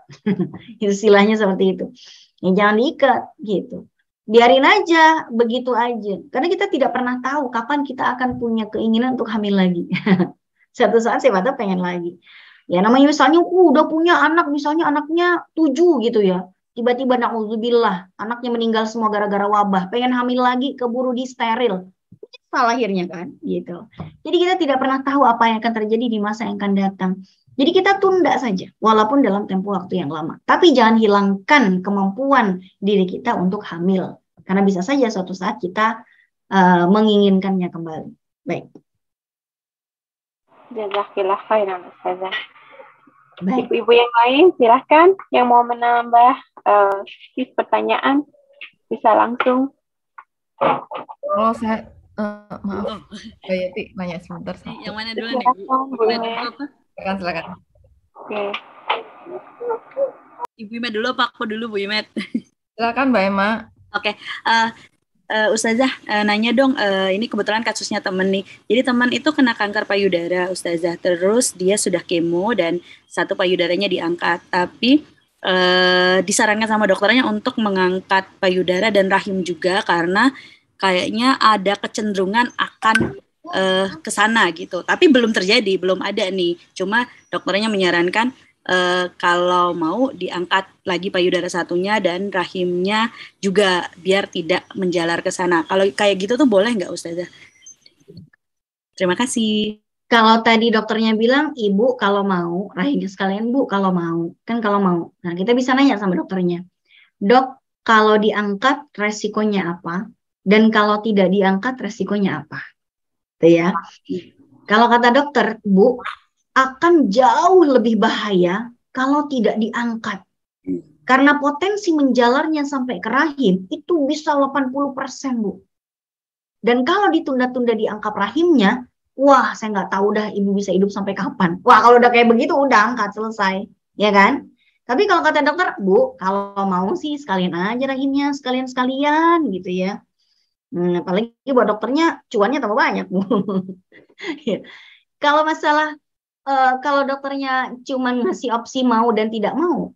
Istilahnya seperti itu. Ya, jangan diikat gitu. Biarin aja, begitu aja. Karena kita tidak pernah tahu kapan kita akan punya keinginan untuk hamil lagi. Suatu saat siapa tahu pengen lagi. Ya namanya misalnya udah punya anak, misalnya anaknya 7 gitu ya. Tiba-tiba na'udzubillah, anaknya meninggal semua gara-gara wabah. Pengen hamil lagi, keburu di steril. Salah akhirnya kan, gitu. Jadi kita tidak pernah tahu apa yang akan terjadi di masa yang akan datang. Jadi kita tunda saja, walaupun dalam tempo waktu yang lama. Tapi jangan hilangkan kemampuan diri kita untuk hamil. Karena bisa saja suatu saat kita menginginkannya kembali. Baik. Jazakillah khairan Ustazah. Baik. Ibu-ibu yang lain silahkan yang mau menambah pertanyaan bisa langsung. Kalau saya maaf, Mbak Yeti nanya sebentar. Yang mana dulu nih? Silakan. Oke. Ibu Imet dulu apa aku dulu Bu Imet? Silakan Mbak Emma. Oke. Ustazah nanya dong, ini kebetulan kasusnya temen nih. Jadi teman itu kena kanker payudara Ustazah. Terus dia sudah kemo dan satu payudaranya diangkat. Tapi disarankan sama dokternya untuk mengangkat payudara dan rahim juga karena kayaknya ada kecenderungan akan ke sana gitu. Tapi belum terjadi, belum ada nih. Cuma dokternya menyarankan kalau mau diangkat lagi payudara satunya dan rahimnya juga biar tidak menjalar ke sana. Kalau kayak gitu tuh boleh nggak Ustazah? Terima kasih. Kalau tadi dokternya bilang, Ibu kalau mau, rahimnya sekalian Bu kalau mau. Kan kalau mau. Nah kita bisa nanya sama dokternya. Dok, kalau diangkat resikonya apa? Dan kalau tidak diangkat resikonya apa? Tuh ya. Kalau kata dokter, Bu, akan jauh lebih bahaya kalau tidak diangkat. Karena potensi menjalarnya sampai ke rahim itu bisa 80%, Bu. Dan kalau ditunda-tunda diangkat rahimnya, wah saya nggak tahu dah ibu bisa hidup sampai kapan. Wah kalau udah kayak begitu udah angkat selesai, ya kan? Tapi kalau kata dokter, Bu, kalau mau sih sekalian aja rahimnya, sekalian gitu ya. Apalagi buat dokternya cuannya tambah banyak, Bu. Kalau masalah kalau dokternya cuma ngasih opsi mau dan tidak mau,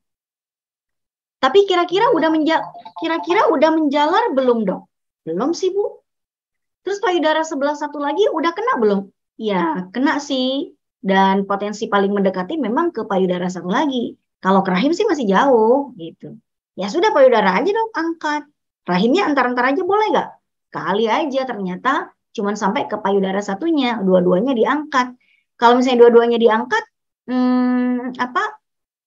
tapi kira-kira udah menjalar belum dok? Belum sih Bu. Terus payudara sebelah satu lagi udah kena belum? Ya kena sih. Dan potensi paling mendekati memang ke payudara satu lagi. Kalau ke rahim sih masih jauh gitu. Ya sudah payudara aja dong angkat. Rahimnya antar-antar aja boleh nggak? Kali aja ternyata cuma sampai ke payudara satunya, dua-duanya diangkat. Kalau misalnya dua-duanya diangkat,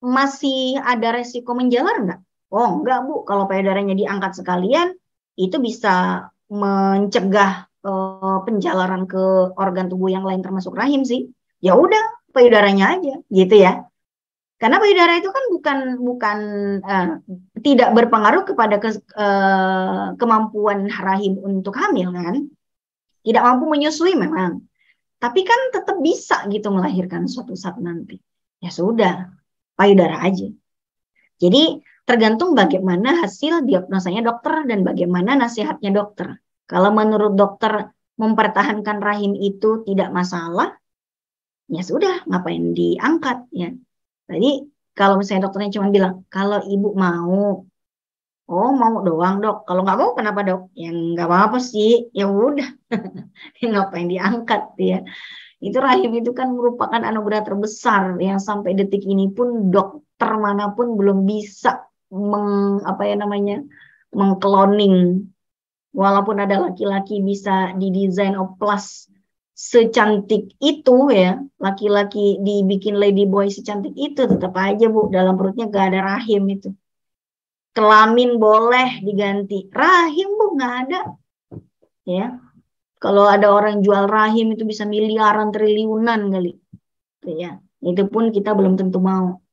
masih ada resiko menjalar nggak? Oh enggak Bu, kalau payudaranya diangkat sekalian, itu bisa mencegah penjalaran ke organ tubuh yang lain termasuk rahim sih. Ya udah, payudaranya aja gitu ya. Karena payudara itu kan bukan tidak berpengaruh kepada kemampuan rahim untuk hamil kan. Tidak mampu menyusui memang. Tapi kan tetap bisa gitu melahirkan suatu saat nanti. Ya sudah, payudara aja. Jadi tergantung bagaimana hasil diagnosanya dokter dan bagaimana nasihatnya dokter. Kalau menurut dokter mempertahankan rahim itu tidak masalah, ya sudah, ngapain diangkat ya. Jadi kalau misalnya dokternya cuma bilang, kalau ibu mau, oh mau doang dok. Kalau nggak mau kenapa dok? Ya nggak apa-apa sih. Ya udah, ngapain diangkat ya. Itu rahim itu kan merupakan anugerah terbesar yang sampai detik ini pun dokter manapun belum bisa mengkloning. Walaupun ada laki-laki bisa didesain oplas secantik itu ya, laki-laki dibikin ladyboy secantik itu, tetap aja Bu, dalam perutnya gak ada rahim itu. Kelamin boleh diganti, rahim Bu nggak ada. Ya, kalau ada orang jual rahim itu bisa miliaran, triliunan kali. Ya, itu pun kita belum tentu mau.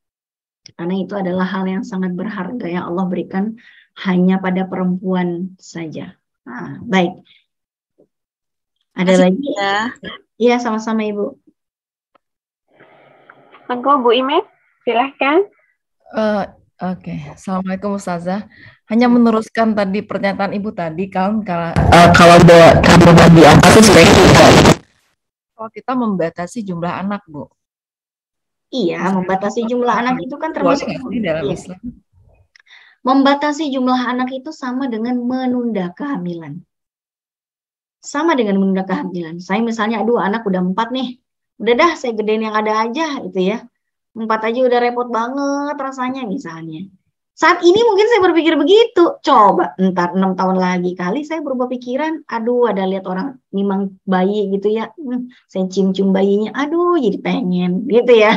Karena itu adalah hal yang sangat berharga yang Allah berikan hanya pada perempuan saja. Nah, baik. Ada lagi? Iya, sama-sama Ibu. Monggo Bu Ime, silahkan. Oke. Assalamualaikum Ustazah. Hanya meneruskan tadi pernyataan Ibu tadi kan kalau kandungan di angka itu sebenarnya kalau kita membatasi jumlah anak, Bu. Iya, membatasi jumlah anak itu kan termasuk di dalam Islam. Membatasi jumlah anak itu sama dengan menunda kehamilan. Sama dengan menunda kehamilan. Saya misalnya, aduh anak udah 4 nih. Udah dah, saya gedein yang ada aja gitu ya. 4 aja udah repot banget rasanya misalnya. Saat ini mungkin saya berpikir begitu. Coba ntar 6 tahun lagi kali saya berubah pikiran. Aduh, ada lihat orang nimang bayi gitu ya. Saya cium-cium bayinya. Aduh, jadi pengen gitu ya.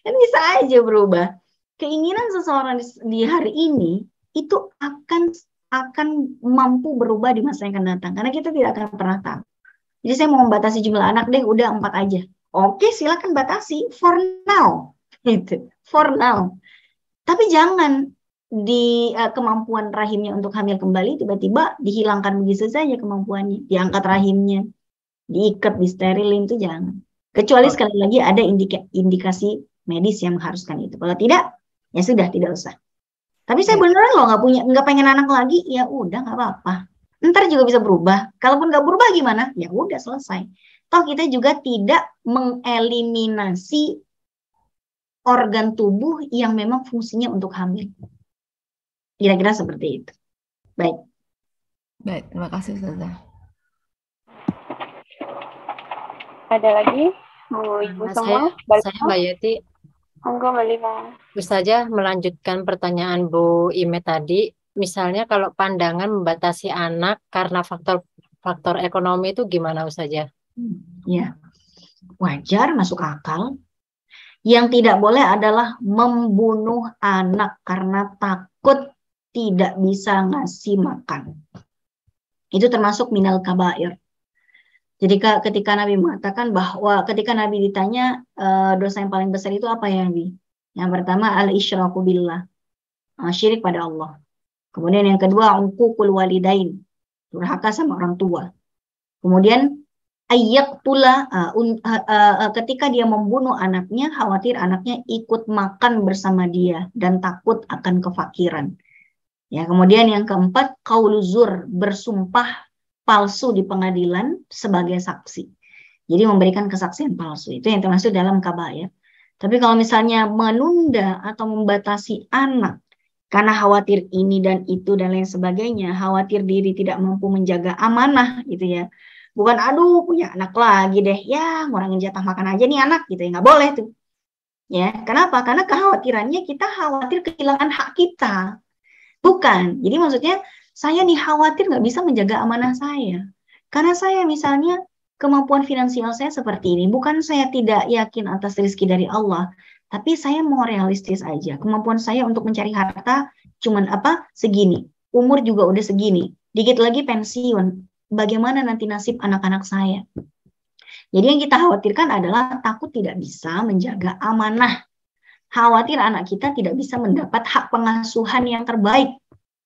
Kan bisa aja berubah. Keinginan seseorang di hari ini itu akan mampu berubah di masa yang akan datang. Karena kita tidak akan pernah tahu. Jadi saya mau membatasi jumlah anak deh, udah 4 aja. Oke, silakan batasi. For now. Gitu. For now. Tapi jangan di kemampuan rahimnya untuk hamil kembali tiba-tiba dihilangkan begitu saja kemampuannya, diangkat rahimnya, diikat, disterilin, itu jangan. Kecuali sekali lagi ada indikasi medis yang mengharuskan itu. Kalau tidak, ya sudah, tidak usah. Tapi saya beneran loh nggak pengen anak lagi, ya udah nggak apa-apa. Ntar juga bisa berubah. Kalaupun nggak berubah gimana? Ya udah selesai. Toh kita juga tidak mengeliminasi organ tubuh yang memang fungsinya untuk hamil. Kira-kira seperti itu. Baik. Baik, terima kasih Ustazah. Ada lagi? Bu Ibu semua? Saya Mbak Yeti. Monggo Mbak Liva. Saja melanjutkan pertanyaan Bu Ime tadi. Misalnya kalau pandangan membatasi anak karena faktor ekonomi itu gimana Ustazah? Ya, wajar, masuk akal. Yang tidak boleh adalah membunuh anak karena takut tidak bisa ngasih makan. Itu termasuk minal kabair. Jadi ketika Nabi mengatakan bahwa ketika Nabi ditanya dosa yang paling besar itu apa ya Nabi? Yang pertama al-isyraku billah, syirik pada Allah. Kemudian yang kedua uququl walidain, durhaka sama orang tua. Kemudian ayat pula ketika dia membunuh anaknya, khawatir anaknya ikut makan bersama dia dan takut akan kefakiran. Ya, kemudian yang keempat qauluzur, bersumpah palsu di pengadilan sebagai saksi. Jadi memberikan kesaksian palsu, itu yang termasuk dalam kabair. Tapi kalau misalnya menunda atau membatasi anak karena khawatir ini dan itu dan lain sebagainya, khawatir diri tidak mampu menjaga amanah gitu ya. Bukan aduh punya anak lagi deh, ya ngurangin jatah makan aja nih anak gitu ya, nggak boleh tuh. Ya, kenapa? Karena kekhawatirannya kita khawatir kehilangan hak kita. Bukan. Jadi maksudnya saya nih khawatir nggak bisa menjaga amanah saya. Karena saya misalnya kemampuan finansial saya seperti ini, bukan saya tidak yakin atas rezeki dari Allah, tapi saya mau realistis aja. Kemampuan saya untuk mencari harta cuman segini. Umur juga udah segini. Dikit lagi pensiun. bagaimana nanti nasib anak-anak saya. Jadi yang kita khawatirkan adalah takut tidak bisa menjaga amanah. Khawatir anak kita tidak bisa mendapat hak pengasuhan yang terbaik.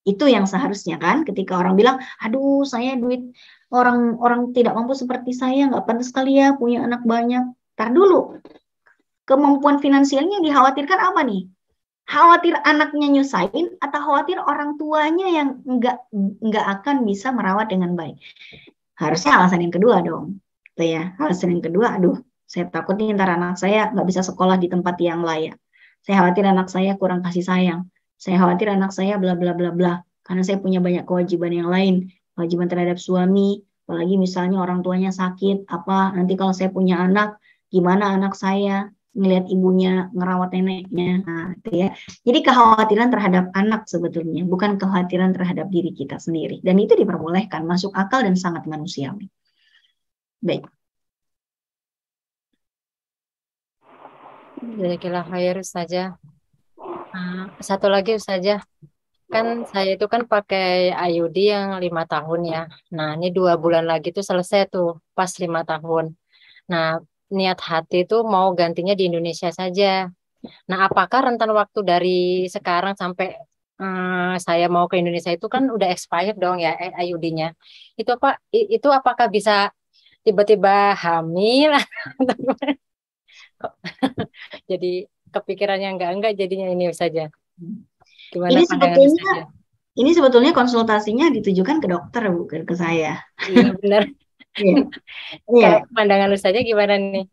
Itu yang seharusnya kan, ketika orang bilang, aduh saya duit orang tidak mampu seperti saya, nggak pantas sekali ya punya anak banyak. Tar dulu, kemampuan finansialnya yang dikhawatirkan apa nih? Khawatir anaknya nyusahin atau khawatir orang tuanya yang nggak akan bisa merawat dengan baik? Harusnya alasan yang kedua dong. Gitu ya. Alasan yang kedua, aduh saya takut nih ntar anak saya nggak bisa sekolah di tempat yang layak. Saya khawatir anak saya kurang kasih sayang. Saya khawatir anak saya bla bla bla bla. Karena saya punya banyak kewajiban yang lain. Kewajiban terhadap suami. Apalagi misalnya orang tuanya sakit. Apa nanti kalau saya punya anak, gimana anak saya ngelihat ibunya ngerawat neneknya. Nah, itu ya. Jadi kekhawatiran terhadap anak sebetulnya. Bukan kekhawatiran terhadap diri kita sendiri. Dan itu diperbolehkan. Masuk akal dan sangat manusiawi. Baik. Jazakallah khair Ustazah. Satu lagi Ustazah, kan saya itu kan pakai IUD yang 5 tahun ya. Nah ini 2 bulan lagi tuh selesai tuh pas 5 tahun. Nah niat hati tuh mau gantinya di Indonesia saja. Nah apakah rentan waktu dari sekarang sampai saya mau ke Indonesia itu kan udah expired dong ya IUD-nya. Itu apakah bisa tiba-tiba hamil? Jadi kepikirannya enggak jadinya ini saja. Gimana pandangan saja? Ini sebetulnya konsultasinya ditujukan ke dokter, bukan ke saya. Iya benar. Iya. Kalau pandangan saja gimana nih?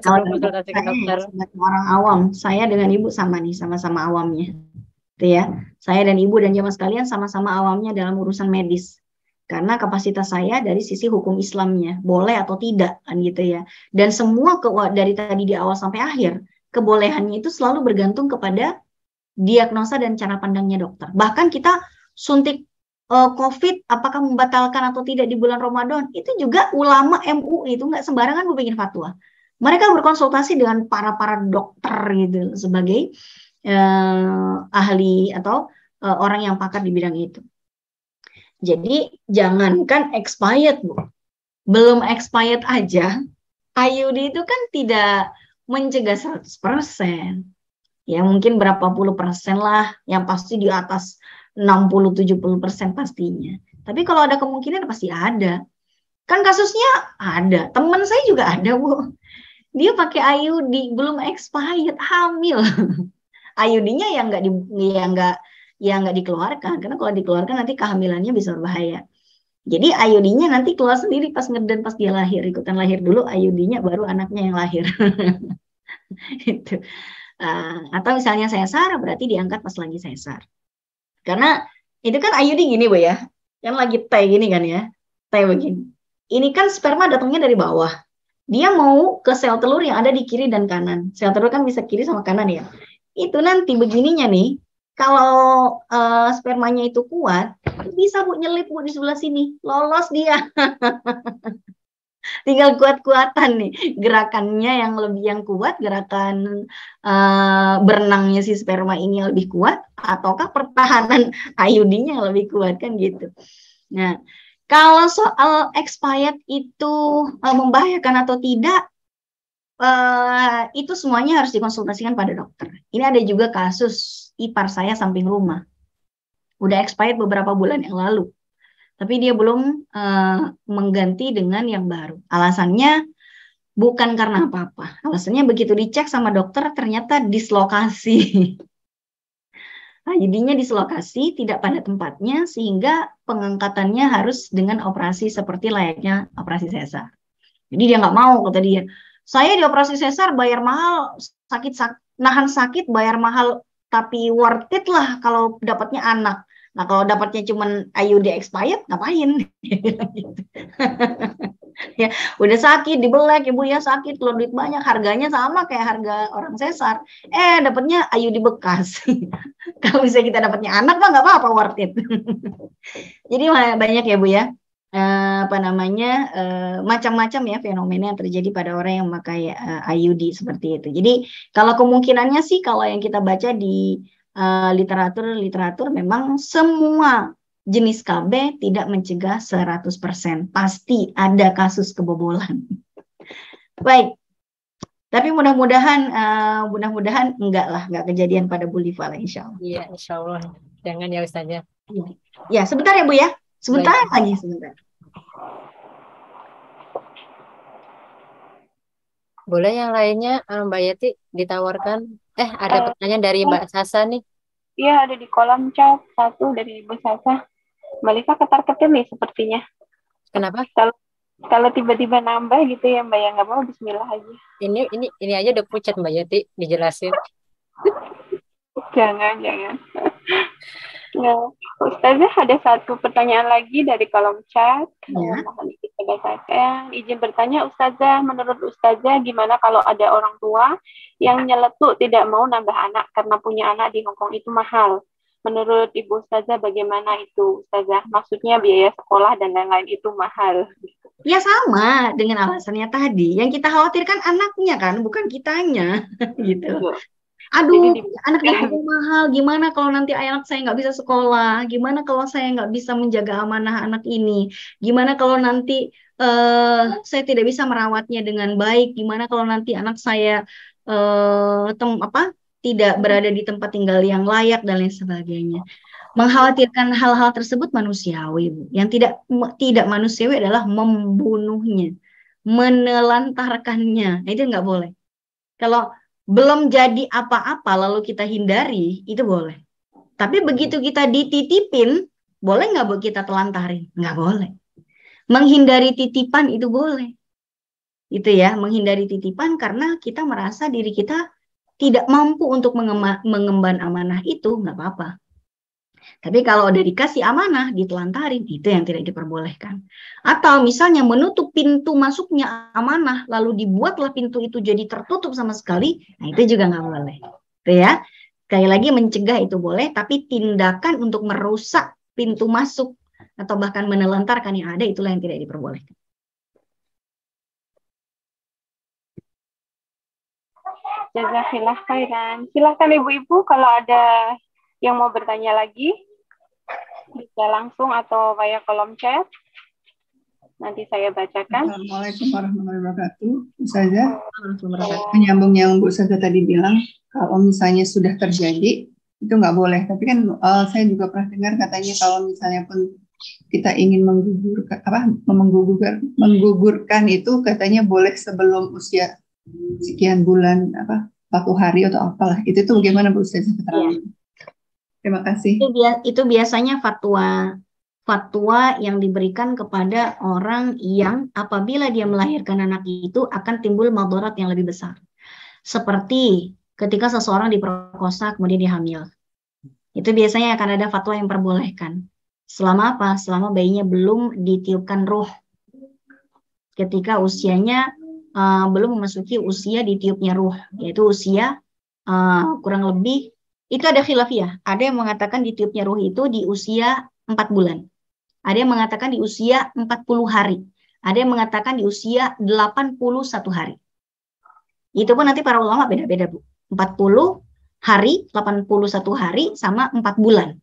Kalau konsultasi ke dokter. Sebagai orang awam, saya dengan ibu sama nih, sama-sama awamnya. Itu ya. Saya dan ibu dan jamaah sekalian sama-sama awamnya dalam urusan medis. Karena kapasitas saya dari sisi hukum Islamnya, boleh atau tidak kan gitu ya. Dan semua dari tadi di awal sampai akhir, kebolehannya itu selalu bergantung kepada diagnosa dan cara pandangnya dokter. Bahkan kita suntik COVID, apakah membatalkan atau tidak di bulan Ramadan, itu juga ulama MUI itu nggak sembarangan bikin fatwa. Mereka berkonsultasi dengan para dokter gitu sebagai ahli atau orang yang pakar di bidang itu. Jadi jangankan expired, Bu. Belum expired aja, IUD itu kan tidak mencegah 100%. Ya mungkin berapa puluh persen lah, yang pasti di atas 60-70% pastinya. Tapi kalau ada kemungkinan pasti ada. Kan kasusnya ada. Teman saya juga ada, Bu. Dia pakai IUD belum expired, hamil. IUD-nya yang nggak dikeluarkan, karena kalau dikeluarkan nanti kehamilannya bisa berbahaya. Jadi IUD-nya nanti keluar sendiri pas dia lahir, ikutan lahir dulu IUD-nya baru anaknya yang lahir. Itu. Atau misalnya sesar berarti diangkat pas lagi sesar. Karena itu kan IUD gini Bu ya, kan lagi T gini kan ya, T begini. Ini kan sperma datangnya dari bawah. Dia mau ke sel telur yang ada di kiri dan kanan. Sel telur kan bisa kiri sama kanan ya. Itu nanti begininya nih. Kalau spermanya itu kuat, bisa Bu nyelip Bu di sebelah sini, lolos dia. Tinggal kuat-kuatan nih, gerakannya yang kuat, gerakan berenangnya si sperma ini yang lebih kuat, ataukah pertahanan IUD-nya yang lebih kuat kan gitu. Nah, kalau soal expired itu membahayakan atau tidak, itu semuanya harus dikonsultasikan pada dokter. Ini ada juga kasus ipar saya samping rumah. Udah expired beberapa bulan yang lalu. Tapi dia belum mengganti dengan yang baru. Alasannya bukan karena apa-apa. Alasannya begitu dicek sama dokter ternyata dislokasi. Jadinya dislokasi, tidak pada tempatnya, sehingga pengangkatannya harus dengan operasi seperti layaknya operasi sesar. Jadi dia nggak mau, kata dia. Saya dioperasi sesar bayar mahal, nahan sakit bayar mahal, tapi worth it lah kalau dapatnya anak. Nah kalau dapatnya cuma IUD expired, ngapain? Ya, udah sakit, dibelek, ibu ya sakit, keluar duit banyak, harganya sama kayak harga orang sesar. Dapatnya IUD bekas. Kalau bisa kita dapatnya anak, nggak apa-apa, worth it. Jadi banyak ya Bu ya. Macam-macam ya fenomena yang terjadi pada orang yang memakai IUD seperti itu. Jadi kalau kemungkinannya sih kalau yang kita baca di literatur memang semua jenis KB tidak mencegah 100%. Pasti ada kasus kebobolan. Baik. Tapi mudah-mudahan enggak kejadian pada Bu Liva lah, insya Allah. Iya, insya Allah. Jangan ya Ustazah. Ya, sebentar ya Bu ya. Sebentar Baik. lagi, sebentar. Boleh yang lainnya Mbak Yeti ditawarkan? Ada pertanyaan dari Mbak Sasa nih. Iya, ada di kolom chat satu dari Ibu Sasa. Mbak Liva ketar-ketir nih sepertinya. Kenapa? Kalau tiba-tiba nambah gitu ya Mbak, ya nggak mau bismillah aja. Ini aja udah pucat Mbak Yeti dijelasin. Jangan. Nah, Ustazah ada satu pertanyaan lagi dari kolom chat. Ya. Mohon kita bacakan. Izin bertanya Ustazah, menurut Ustazah gimana kalau ada orang tua yang nyeletuk tidak mau nambah anak karena punya anak di Hongkong itu mahal? Menurut Ibu Ustazah bagaimana itu Ustazah? Maksudnya biaya sekolah dan lain-lain itu mahal. Ya sama dengan alasannya tadi. Yang kita khawatirkan anaknya kan, bukan kitanya. Gitu. Aduh, anaknya itu mahal. Gimana kalau nanti anak saya nggak bisa sekolah? Gimana kalau saya nggak bisa menjaga amanah anak ini? Gimana kalau nanti saya tidak bisa merawatnya dengan baik? Gimana kalau nanti anak saya tidak berada di tempat tinggal yang layak dan lain sebagainya? Mengkhawatirkan hal-hal tersebut manusiawi, Bu. Yang tidak manusiawi adalah membunuhnya, menelantarkannya. Nah, itu nggak boleh. Kalau belum jadi apa-apa lalu kita hindari, itu boleh. Tapi begitu kita dititipin, boleh nggak Bu kita telantarin? Nggak boleh. Menghindari titipan itu boleh. Itu ya, menghindari titipan karena kita merasa diri kita tidak mampu untuk mengemban amanah itu, nggak apa-apa. Tapi kalau udah dikasih amanah, ditelantarin, itu yang tidak diperbolehkan. Atau misalnya menutup pintu masuknya amanah, lalu dibuatlah pintu itu jadi tertutup sama sekali, nah itu juga nggak boleh. Itu ya. Sekali lagi mencegah itu boleh, tapi tindakan untuk merusak pintu masuk atau bahkan menelantarkan yang ada, itulah yang tidak diperbolehkan. Jazakallah khairan. Silahkan Ibu-Ibu kalau ada yang mau bertanya lagi, bisa langsung atau via kolom chat. Nanti saya bacakan. Assalamualaikum warahmatullahi wabarakatuh. Ustazah, menyambung yang Bu Ustazah tadi bilang, kalau misalnya sudah terjadi, itu nggak boleh. Tapi kan saya juga pernah dengar katanya kalau misalnya pun kita ingin menggugurkan itu katanya boleh sebelum usia sekian bulan, 1 hari atau apalah. Itu tuh bagaimana Bu Ustazah keterangan? Terima kasih. Itu biasanya fatwa yang diberikan kepada orang yang apabila dia melahirkan anak itu akan timbul madarat yang lebih besar. Seperti ketika seseorang diperkosa kemudian dia hamil. Itu biasanya akan ada fatwa yang perbolehkan. Selama apa? Selama bayinya belum ditiupkan ruh. Ketika usianya belum memasuki usia ditiupnya ruh, yaitu usia kurang lebih. Itu ada khilafiyah. Ada yang mengatakan ditiupnya ruh itu di usia 4 bulan. Ada yang mengatakan di usia 40 hari. Ada yang mengatakan di usia 81 hari. Itu pun nanti para ulama beda-beda, Bu. 40 hari, 81 hari, sama 4 bulan.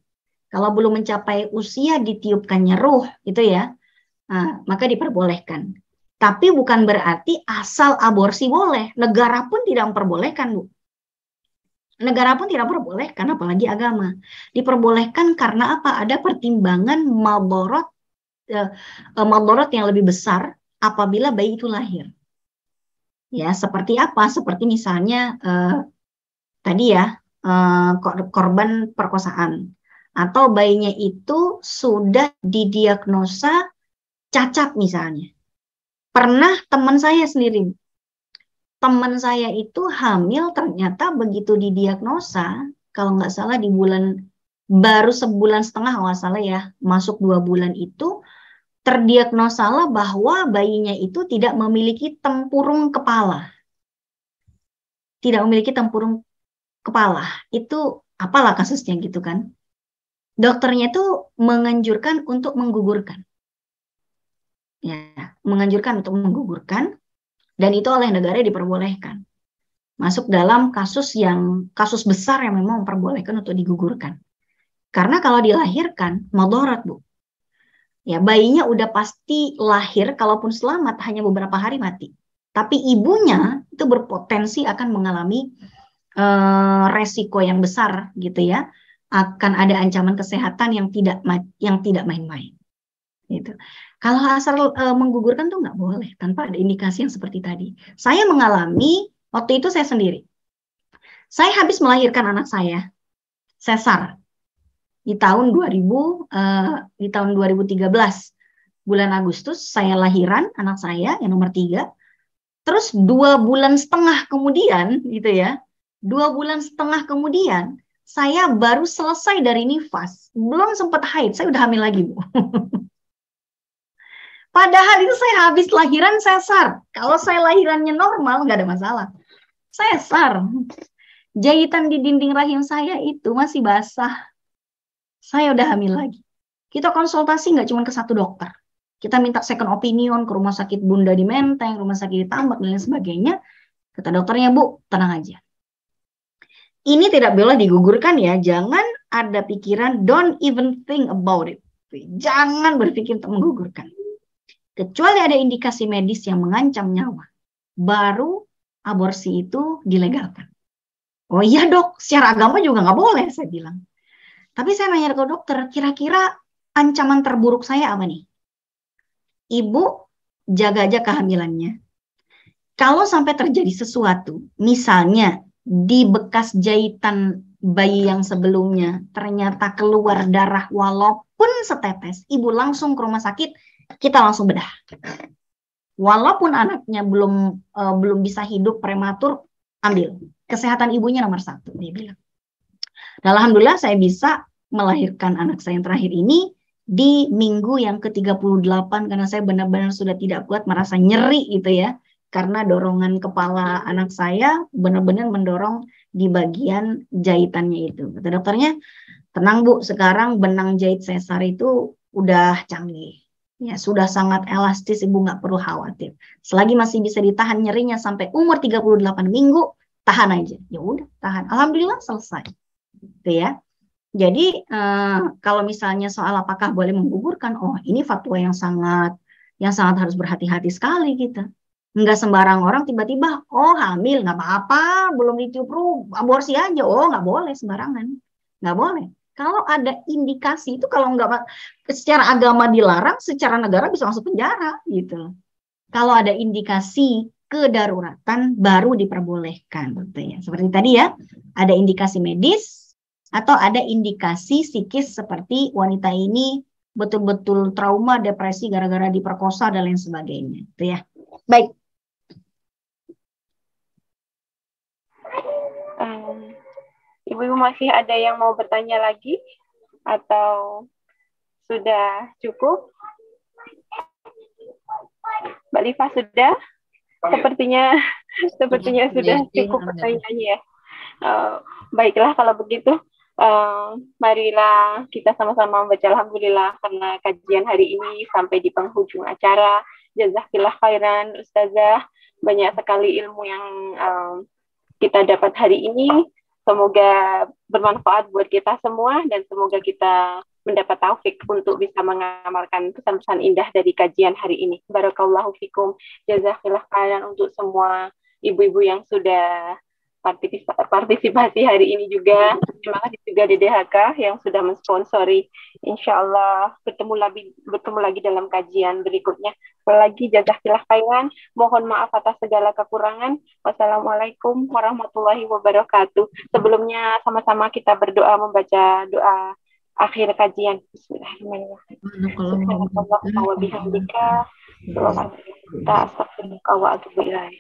Kalau belum mencapai usia ditiupkannya ruh, itu ya, maka diperbolehkan. Tapi bukan berarti asal aborsi boleh. Negara pun tidak memperbolehkan, Bu. Negara pun tidak perbolehkan, apalagi agama. Diperbolehkan karena apa? Ada pertimbangan madarat yang lebih besar apabila bayi itu lahir. Ya, seperti apa? Seperti misalnya tadi ya, korban perkosaan. Atau bayinya itu sudah didiagnosa cacat misalnya. Pernah teman saya sendiri, teman saya itu hamil ternyata begitu didiagnosa, kalau nggak salah di baru sebulan setengah kalau nggak salah ya, masuk 2 bulan itu, terdiagnosalah bahwa bayinya itu tidak memiliki tempurung kepala. Tidak memiliki tempurung kepala. Itu apalah kasusnya gitu kan. Dokternya itu menganjurkan untuk menggugurkan. Ya, menganjurkan untuk menggugurkan. Dan itu oleh negara diperbolehkan. Masuk dalam kasus besar yang memang memperbolehkan untuk digugurkan. Karena kalau dilahirkan, mudarat, Bu. Ya, bayinya udah pasti lahir, kalaupun selamat hanya beberapa hari mati. Tapi ibunya itu berpotensi akan mengalami resiko yang besar gitu ya. Akan ada ancaman kesehatan yang tidak main-main. Gitu. Kalau asal menggugurkan tuh nggak boleh tanpa ada indikasi yang seperti tadi. Saya mengalami waktu itu saya sendiri. Saya habis melahirkan anak saya, sesar. Di tahun 2013 bulan Agustus saya lahiran anak saya yang nomor 3. Terus 2,5 bulan kemudian gitu ya, 2,5 bulan kemudian saya baru selesai dari nifas, belum sempat haid, saya udah hamil lagi, Bu. Padahal itu saya habis lahiran sesar. Kalau saya lahirannya normal nggak ada masalah. Sesar, jahitan di dinding rahim saya itu masih basah. Saya udah hamil lagi. Kita konsultasi nggak cuma ke satu dokter. Kita minta second opinion ke rumah sakit Bunda di Menteng, rumah sakit di Tambak, dan lain sebagainya. Kata dokternya, Bu, tenang aja. Ini tidak boleh digugurkan ya. Jangan ada pikiran, don't even think about it. Jangan berpikir untuk menggugurkan. Kecuali ada indikasi medis yang mengancam nyawa. Baru aborsi itu dilegalkan. Oh iya dok, secara agama juga nggak boleh, saya bilang. Tapi saya nanya ke dokter, kira-kira ancaman terburuk saya apa nih? Ibu jaga aja kehamilannya. Kalau sampai terjadi sesuatu, misalnya di bekas jahitan bayi yang sebelumnya ternyata keluar darah walaupun setetes, ibu langsung ke rumah sakit, kita langsung bedah. Walaupun anaknya belum bisa hidup prematur, ambil. Kesehatan ibunya nomor 1, dia bilang. Dan alhamdulillah saya bisa melahirkan anak saya yang terakhir ini di minggu yang ke-38 karena saya benar-benar sudah tidak kuat, merasa nyeri gitu ya. Karena dorongan kepala anak saya benar-benar mendorong di bagian jahitannya itu. Kata dokternya, tenang Bu, sekarang benang jahit sesar itu udah canggih. Ya, sudah sangat elastis, Ibu nggak perlu khawatir. Selagi masih bisa ditahan nyerinya sampai umur 38 minggu, tahan aja. Ya udah, tahan. Alhamdulillah selesai. Gitu ya. Jadi kalau misalnya soal apakah boleh menggugurkan, oh ini fatwa yang sangat harus berhati-hati sekali kita. Enggak sembarang orang tiba-tiba, oh hamil nggak apa-apa, belum ditiup aborsi aja, oh nggak boleh sembarangan, nggak boleh. Kalau ada indikasi itu, kalau nggak secara agama dilarang, secara negara bisa masuk penjara gitu. Kalau ada indikasi kedaruratan baru diperbolehkan, gitu ya. Seperti tadi ya, ada indikasi medis atau ada indikasi psikis seperti wanita ini betul-betul trauma, depresi gara-gara diperkosa dan lain sebagainya, gitu ya. Baik. Ibu masih ada yang mau bertanya lagi atau sudah cukup? Mbak Liva sudah? Sepertinya sudah cukup pertanyaannya ya. Baiklah kalau begitu, marilah kita sama-sama membaca alhamdulillah karena kajian hari ini sampai di penghujung acara. Jazakillah khairan Ustazah, banyak sekali ilmu yang kita dapat hari ini. Semoga bermanfaat buat kita semua dan semoga kita mendapat taufik untuk bisa mengamalkan pesan-pesan indah dari kajian hari ini. Barakallahu fikum. Jazakillah khairan untuk semua ibu-ibu yang sudah partisipasi hari ini juga. Terima kasih juga DDHK yang sudah mensponsori. Insya Allah bertemu lagi dalam kajian berikutnya. Lagi jazakillah khairan. Mohon maaf atas segala kekurangan. Wassalamualaikum warahmatullahi wabarakatuh. Sebelumnya sama-sama kita berdoa membaca doa akhir kajian. Bismillahirrahmanirrahim. Subhanallah wa bihamdika. Astagfirullah wa atubu ilaih.